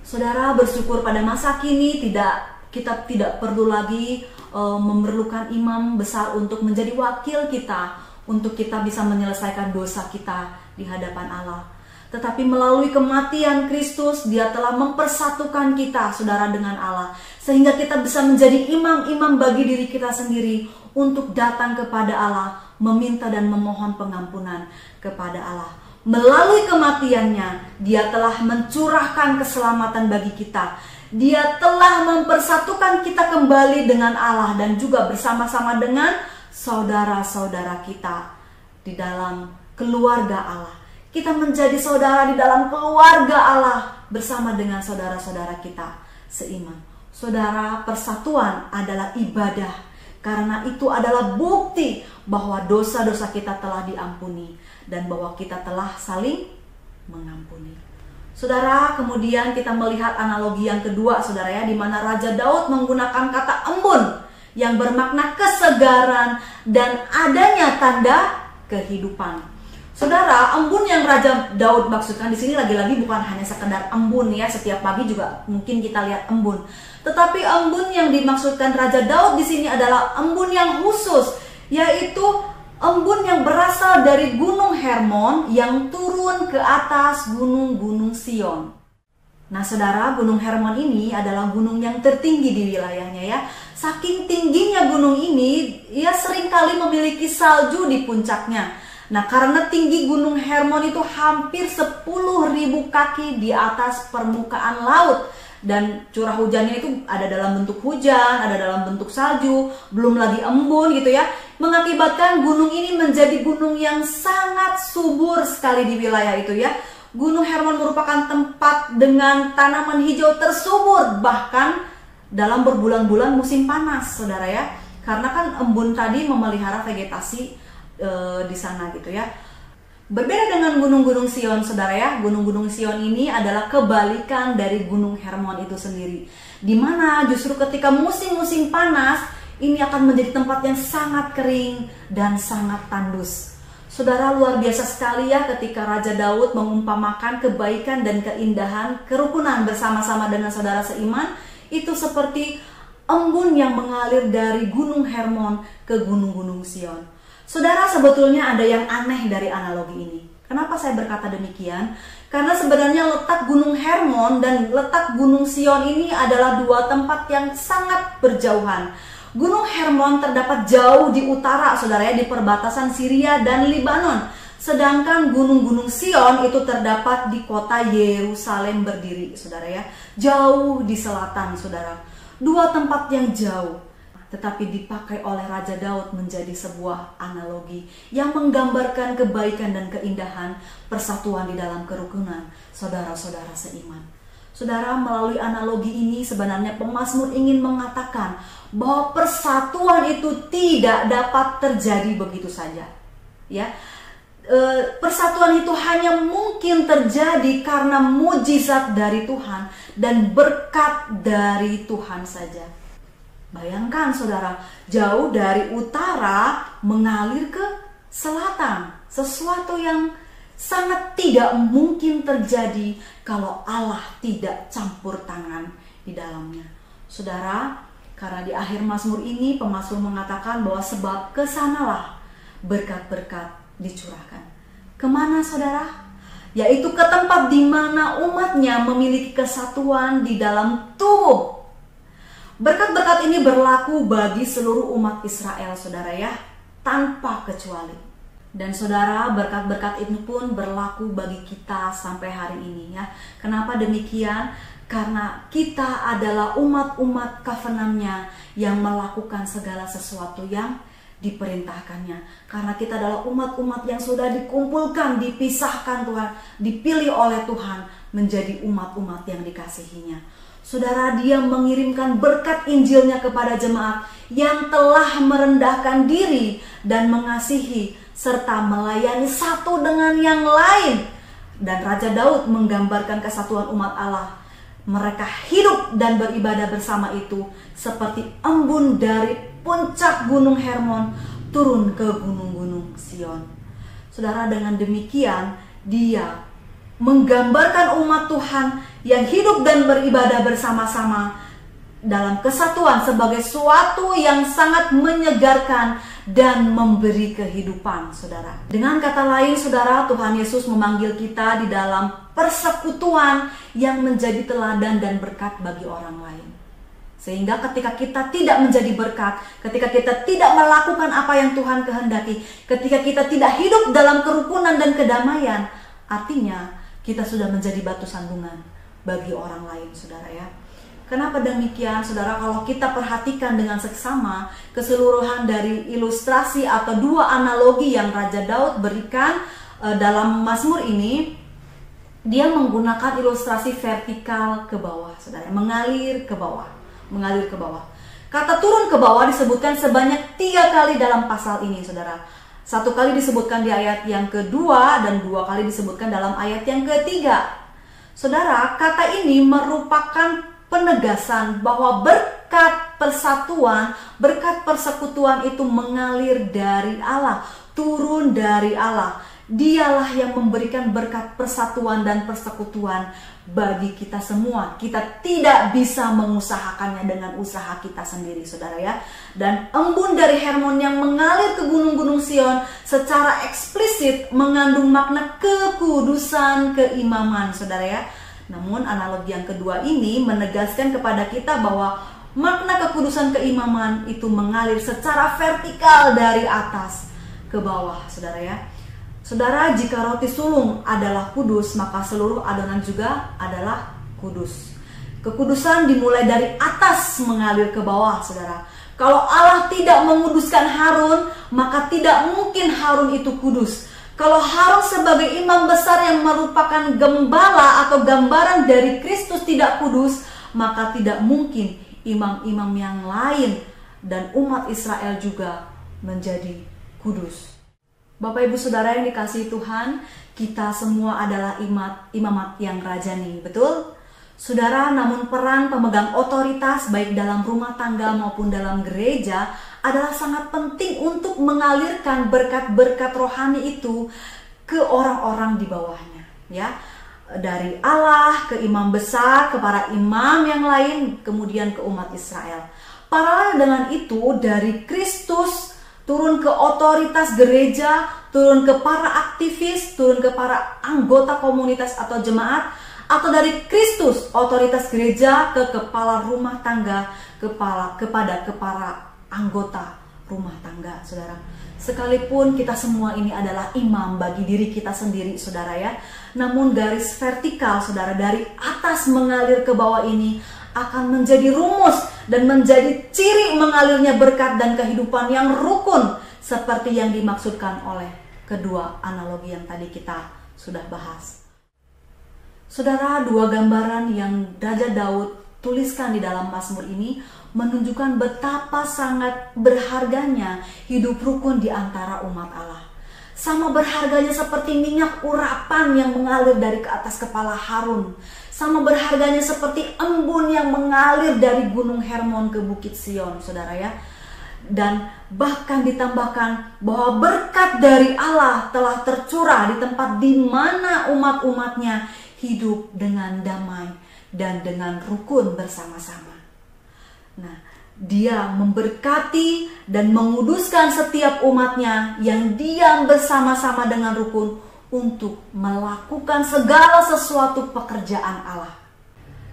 Saudara, bersyukur pada masa kini kita tidak perlu lagi memerlukan imam besar untuk menjadi wakil kita, untuk kita bisa menyelesaikan dosa kita di hadapan Allah. Tetapi melalui kematian Kristus, Dia telah mempersatukan kita, saudara, dengan Allah, sehingga kita bisa menjadi imam-imam bagi diri kita sendiri untuk datang kepada Allah, meminta dan memohon pengampunan kepada Allah. Melalui kematiannya, Dia telah mencurahkan keselamatan bagi kita. Dia telah mempersatukan kita kembali dengan Allah dan juga bersama-sama dengan saudara-saudara kita di dalam keluarga Allah. Kita menjadi saudara di dalam keluarga Allah bersama dengan saudara-saudara kita seiman. Saudara, persatuan adalah ibadah, karena itu adalah bukti bahwa dosa-dosa kita telah diampuni dan bahwa kita telah saling mengampuni. Saudara, kemudian kita melihat analogi yang kedua, saudara, ya, di mana Raja Daud menggunakan kata embun yang bermakna kesegaran dan adanya tanda kehidupan. Saudara, embun yang Raja Daud maksudkan di sini lagi-lagi bukan hanya sekedar embun, ya, setiap pagi juga mungkin kita lihat embun. Tetapi embun yang dimaksudkan Raja Daud di sini adalah embun yang khusus, yaitu embun yang berasal dari Gunung Hermon yang turun ke atas gunung-gunung Sion. Nah, saudara, Gunung Hermon ini adalah gunung yang tertinggi di wilayahnya, ya. Saking tingginya gunung ini, ia seringkali memiliki salju di puncaknya. Nah, karena tinggi Gunung Hermon itu hampir 10.000 kaki di atas permukaan laut, dan curah hujannya itu ada dalam bentuk hujan, ada dalam bentuk salju, belum lagi embun, gitu, ya, mengakibatkan gunung ini menjadi gunung yang sangat subur sekali di wilayah itu, ya. Gunung Hermon merupakan tempat dengan tanaman hijau tersubur bahkan dalam berbulan-bulan musim panas, saudara, ya, karena kan embun tadi memelihara vegetasi di sana, gitu, ya. Berbeda dengan gunung-gunung Sion, saudara, ya, gunung-gunung Sion ini adalah kebalikan dari Gunung Hermon itu sendiri, di mana justru ketika musim-musim panas ini akan menjadi tempat yang sangat kering dan sangat tandus. Saudara, luar biasa sekali, ya, ketika Raja Daud mengumpamakan kebaikan dan keindahan kerukunan bersama-sama dengan saudara seiman itu seperti embun yang mengalir dari Gunung Hermon ke gunung-gunung Sion. Saudara, sebetulnya ada yang aneh dari analogi ini. Kenapa saya berkata demikian? Karena sebenarnya letak Gunung Hermon dan letak Gunung Sion ini adalah dua tempat yang sangat berjauhan. Gunung Hermon terdapat jauh di utara, saudara ya, di perbatasan Syria dan Libanon. Sedangkan gunung-gunung Sion itu terdapat di kota Yerusalem berdiri, saudara ya. Jauh di selatan, saudara. Dua tempat yang jauh, tetapi dipakai oleh Raja Daud menjadi sebuah analogi yang menggambarkan kebaikan dan keindahan persatuan di dalam kerukunan saudara-saudara seiman. Saudara, melalui analogi ini sebenarnya pemazmur ingin mengatakan bahwa persatuan itu tidak dapat terjadi begitu saja. Ya, persatuan itu hanya mungkin terjadi karena mujizat dari Tuhan dan berkat dari Tuhan saja. Bayangkan saudara, jauh dari utara mengalir ke selatan. Sesuatu yang sangat tidak mungkin terjadi kalau Allah tidak campur tangan di dalamnya. Saudara, karena di akhir Mazmur ini pemazmur mengatakan bahwa sebab kesanalah berkat-berkat dicurahkan. Kemana saudara? Yaitu ke tempat di mana umatnya memiliki kesatuan di dalam tubuh. Berkat-berkat ini berlaku bagi seluruh umat Israel, saudara ya, tanpa kecuali. Dan saudara, berkat-berkat ini pun berlaku bagi kita sampai hari ini ya. Kenapa demikian? Karena kita adalah umat-umat covenant-Nya yang melakukan segala sesuatu yang diperintahkannya. Karena kita adalah umat-umat yang sudah dikumpulkan, dipisahkan Tuhan, dipilih oleh Tuhan menjadi umat-umat yang dikasihinya. Saudara, Dia mengirimkan berkat Injilnya kepada jemaat yang telah merendahkan diri dan mengasihi serta melayani satu dengan yang lain. Dan Raja Daud menggambarkan kesatuan umat Allah. Mereka hidup dan beribadah bersama itu seperti embun dari puncak Gunung Hermon turun ke gunung-gunung Sion. Saudara, dengan demikian Dia menggambarkan umat Tuhan yang hidup dan beribadah bersama-sama dalam kesatuan sebagai suatu yang sangat menyegarkan dan memberi kehidupan, saudara. Dengan kata lain, saudara, Tuhan Yesus memanggil kita di dalam persekutuan yang menjadi teladan dan berkat bagi orang lain. Sehingga ketika kita tidak menjadi berkat, ketika kita tidak melakukan apa yang Tuhan kehendaki, ketika kita tidak hidup dalam kerukunan dan kedamaian, artinya kita sudah menjadi batu sandungan bagi orang lain, saudara ya. Kenapa demikian, saudara? Kalau kita perhatikan dengan seksama keseluruhan dari ilustrasi atau dua analogi yang Raja Daud berikan dalam Mazmur ini, dia menggunakan ilustrasi vertikal ke bawah, saudara, mengalir ke bawah, mengalir ke bawah. Kata turun ke bawah disebutkan sebanyak 3 kali dalam pasal ini, saudara. 1 kali disebutkan di ayat yang kedua dan 2 kali disebutkan dalam ayat yang ketiga. Saudara, kata ini merupakan penegasan bahwa berkat persatuan, berkat persekutuan itu mengalir dari Allah, turun dari Allah. Dialah yang memberikan berkat persatuan dan persekutuan bagi kita semua. Kita tidak bisa mengusahakannya dengan usaha kita sendiri, saudara ya. Dan embun dari Hermon yang mengalir ke gunung-gunung Sion secara eksplisit mengandung makna kekudusan keimaman, saudara ya. Namun analogi yang kedua ini menegaskan kepada kita bahwa makna kekudusan keimaman itu mengalir secara vertikal dari atas ke bawah, saudara ya. Saudara, jika roti sulung adalah kudus, maka seluruh adonan juga adalah kudus. Kekudusan dimulai dari atas mengalir ke bawah, saudara. Kalau Allah tidak menguduskan Harun, maka tidak mungkin Harun itu kudus. Kalau Harun sebagai imam besar yang merupakan gembala atau gambaran dari Kristus tidak kudus, maka tidak mungkin imam-imam yang lain dan umat Israel juga menjadi kudus. Bapak Ibu Saudara yang dikasihi Tuhan, kita semua adalah imamat yang rajani, betul? Saudara, namun peran pemegang otoritas baik dalam rumah tangga maupun dalam gereja adalah sangat penting untuk mengalirkan berkat-berkat rohani itu ke orang-orang di bawahnya, ya. Dari Allah ke imam besar, ke para imam yang lain, kemudian ke umat Israel. Paralel dengan itu, dari Kristus turun ke otoritas gereja, turun ke para aktivis, turun ke para anggota komunitas atau jemaat, atau dari Kristus, otoritas gereja, ke kepala rumah tangga, kepada para anggota rumah tangga, saudara. Sekalipun kita semua ini adalah imam bagi diri kita sendiri, saudara ya. Namun garis vertikal, saudara, dari atas mengalir ke bawah ini akan menjadi rumus dan menjadi ciri mengalirnya berkat dan kehidupan yang rukun, seperti yang dimaksudkan oleh kedua analogi yang tadi kita sudah bahas. Saudara, dua gambaran yang Raja Daud tuliskan di dalam Mazmur ini menunjukkan betapa sangat berharganya hidup rukun di antara umat Allah. Sama berharganya seperti minyak urapan yang mengalir dari ke atas kepala Harun. Sama berharganya seperti embun yang mengalir dari Gunung Hermon ke Bukit Sion, saudara ya. Dan bahkan ditambahkan bahwa berkat dari Allah telah tercurah di tempat di mana umat-umatnya hidup dengan damai dan dengan rukun bersama-sama. Nah, Dia memberkati dan menguduskan setiap umatnya yang diam bersama-sama dengan rukun untuk melakukan segala sesuatu pekerjaan Allah.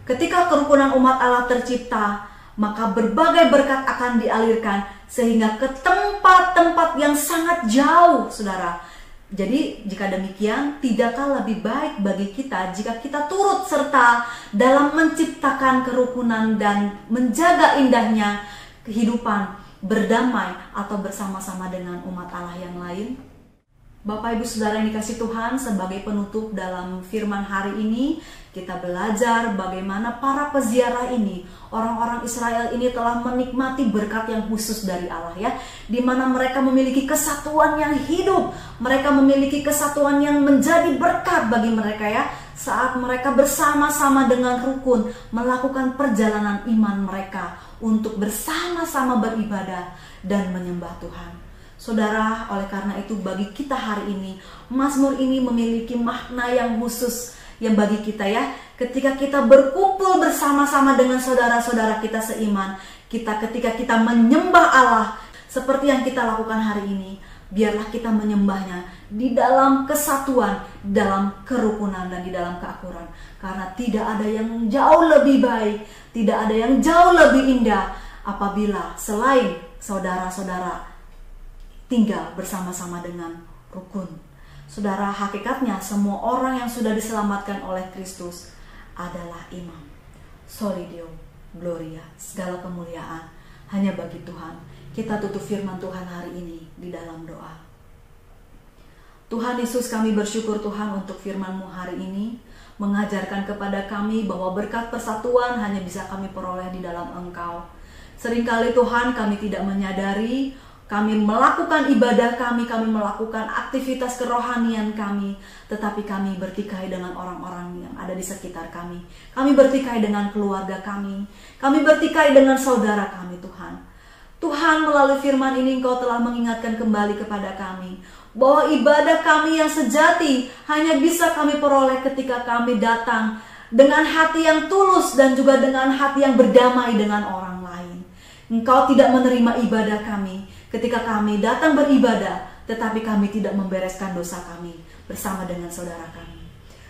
Ketika kerukunan umat Allah tercipta, maka berbagai berkat akan dialirkan sehingga ke tempat-tempat yang sangat jauh, saudara. Jadi jika demikian, tidakkah lebih baik bagi kita jika kita turut serta dalam menciptakan kerukunan dan menjaga indahnya kehidupan berdamai atau bersama-sama dengan umat Allah yang lain? Bapak Ibu Saudara yang dikasihi Tuhan, sebagai penutup dalam firman hari ini, kita belajar bagaimana para peziarah ini, orang-orang Israel ini telah menikmati berkat yang khusus dari Allah ya, di mana mereka memiliki kesatuan yang hidup, mereka memiliki kesatuan yang menjadi berkat bagi mereka ya, saat mereka bersama-sama dengan rukun melakukan perjalanan iman mereka untuk bersama-sama beribadah dan menyembah Tuhan. Saudara, oleh karena itu bagi kita hari ini, Mazmur ini memiliki makna yang khusus yang bagi kita ya. Ketika kita berkumpul bersama-sama dengan saudara-saudara kita seiman, ketika kita menyembah Allah seperti yang kita lakukan hari ini, biarlah kita menyembahnya di dalam kesatuan, dalam kerukunan dan di dalam keakuran. Karena tidak ada yang jauh lebih baik, tidak ada yang jauh lebih indah apabila selain saudara-saudara tinggal bersama-sama dengan rukun. Saudara, hakikatnya semua orang yang sudah diselamatkan oleh Kristus adalah imam. Soli Deo, Gloria, segala kemuliaan hanya bagi Tuhan. Kita tutup firman Tuhan hari ini di dalam doa. Tuhan Yesus, kami bersyukur Tuhan untuk firman-Mu hari ini, mengajarkan kepada kami bahwa berkat persatuan hanya bisa kami peroleh di dalam Engkau. Seringkali Tuhan kami tidak menyadari, kami melakukan ibadah kami melakukan aktivitas kerohanian kami, tetapi kami bertikai dengan orang-orang yang ada di sekitar kami. Kami bertikai dengan keluarga kami bertikai dengan saudara kami Tuhan. Tuhan, melalui firman ini Engkau telah mengingatkan kembali kepada kami bahwa ibadah kami yang sejati hanya bisa kami peroleh ketika kami datang dengan hati yang tulus dan juga dengan hati yang berdamai dengan orang lain. Engkau tidak menerima ibadah kami ketika kami datang beribadah, tetapi kami tidak membereskan dosa kami bersama dengan saudara kami.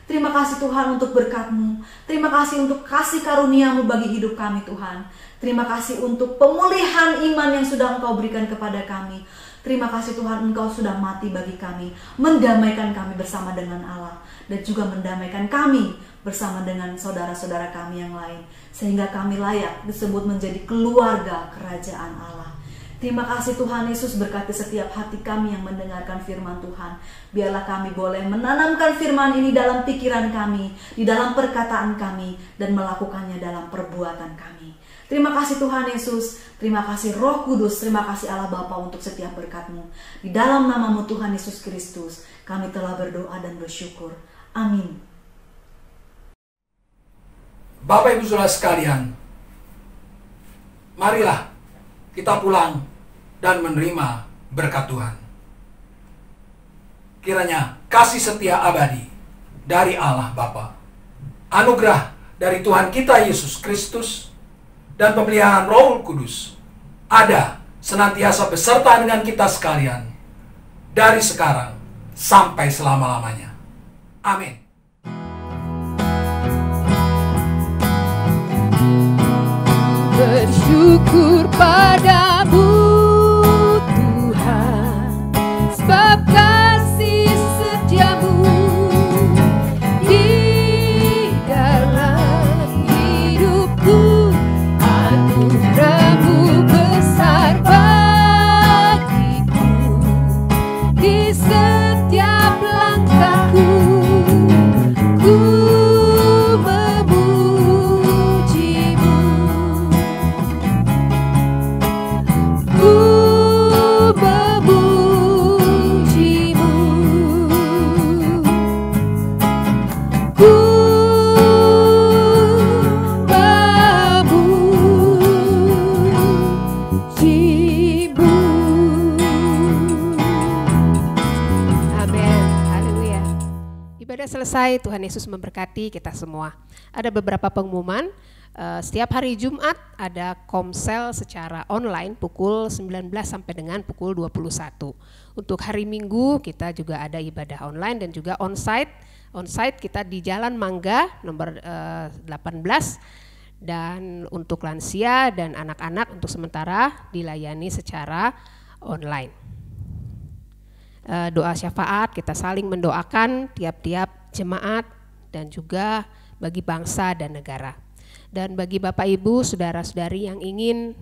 Terima kasih Tuhan untuk berkat-Mu. Terima kasih untuk kasih karunia-Mu bagi hidup kami Tuhan. Terima kasih untuk pemulihan iman yang sudah Engkau berikan kepada kami. Terima kasih Tuhan, Engkau sudah mati bagi kami, mendamaikan kami bersama dengan Allah, dan juga mendamaikan kami bersama dengan saudara-saudara kami yang lain, sehingga kami layak disebut menjadi keluarga kerajaan Allah. Terima kasih Tuhan Yesus, berkati setiap hati kami yang mendengarkan firman Tuhan. Biarlah kami boleh menanamkan firman ini dalam pikiran kami, di dalam perkataan kami, dan melakukannya dalam perbuatan kami. Terima kasih Tuhan Yesus, terima kasih Roh Kudus, terima kasih Allah Bapa untuk setiap berkat-Mu. Di dalam nama-Mu Tuhan Yesus Kristus, kami telah berdoa dan bersyukur. Amin. Bapak Ibu Saudara sekalian, marilah kita pulang dan menerima berkat Tuhan. Kiranya kasih setia abadi dari Allah Bapa, anugerah dari Tuhan kita Yesus Kristus, dan pemeliharaan Roh Kudus ada senantiasa beserta dengan kita sekalian, dari sekarang sampai selama-lamanya. Amin. Bersyukur padamu Tuhan, sebab kasih setiamu di dalam hidupku. Anugerahmu besar bagiku, di setiap langkahku ku memujimu. Ku memujimu, ku memujimu. Amin. Haleluya. Ibadah selesai, Tuhan Yesus memberkati kita semua. Ada beberapa pengumuman. Setiap hari Jumat ada komsel secara online pukul 19 sampai dengan pukul 21. Untuk hari Minggu kita juga ada ibadah online dan juga onsite. Onsite kita di Jalan Mangga nomor 18. Dan untuk lansia dan anak-anak untuk sementara dilayani secara online. Doa syafaat, kita saling mendoakan tiap-tiap jemaat dan juga bagi bangsa dan negara. Dan bagi Bapak Ibu, saudara-saudari yang ingin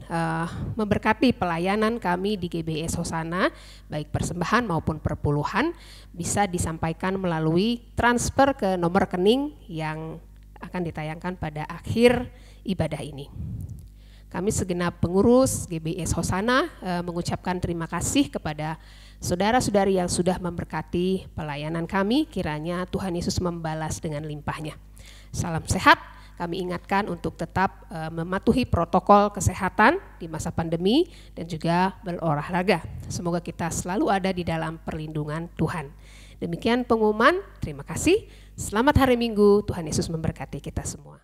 memberkati pelayanan kami di GBS Hosana, baik persembahan maupun perpuluhan, bisa disampaikan melalui transfer ke nomor rekening yang akan ditayangkan pada akhir ibadah ini. Kami segenap pengurus GBS Hosana mengucapkan terima kasih kepada saudara-saudari yang sudah memberkati pelayanan kami. Kiranya Tuhan Yesus membalas dengan limpahnya. Salam sehat. Kami ingatkan untuk tetap mematuhi protokol kesehatan di masa pandemi dan juga berolahraga. Semoga kita selalu ada di dalam perlindungan Tuhan. Demikian pengumuman, terima kasih. Selamat hari Minggu, Tuhan Yesus memberkati kita semua.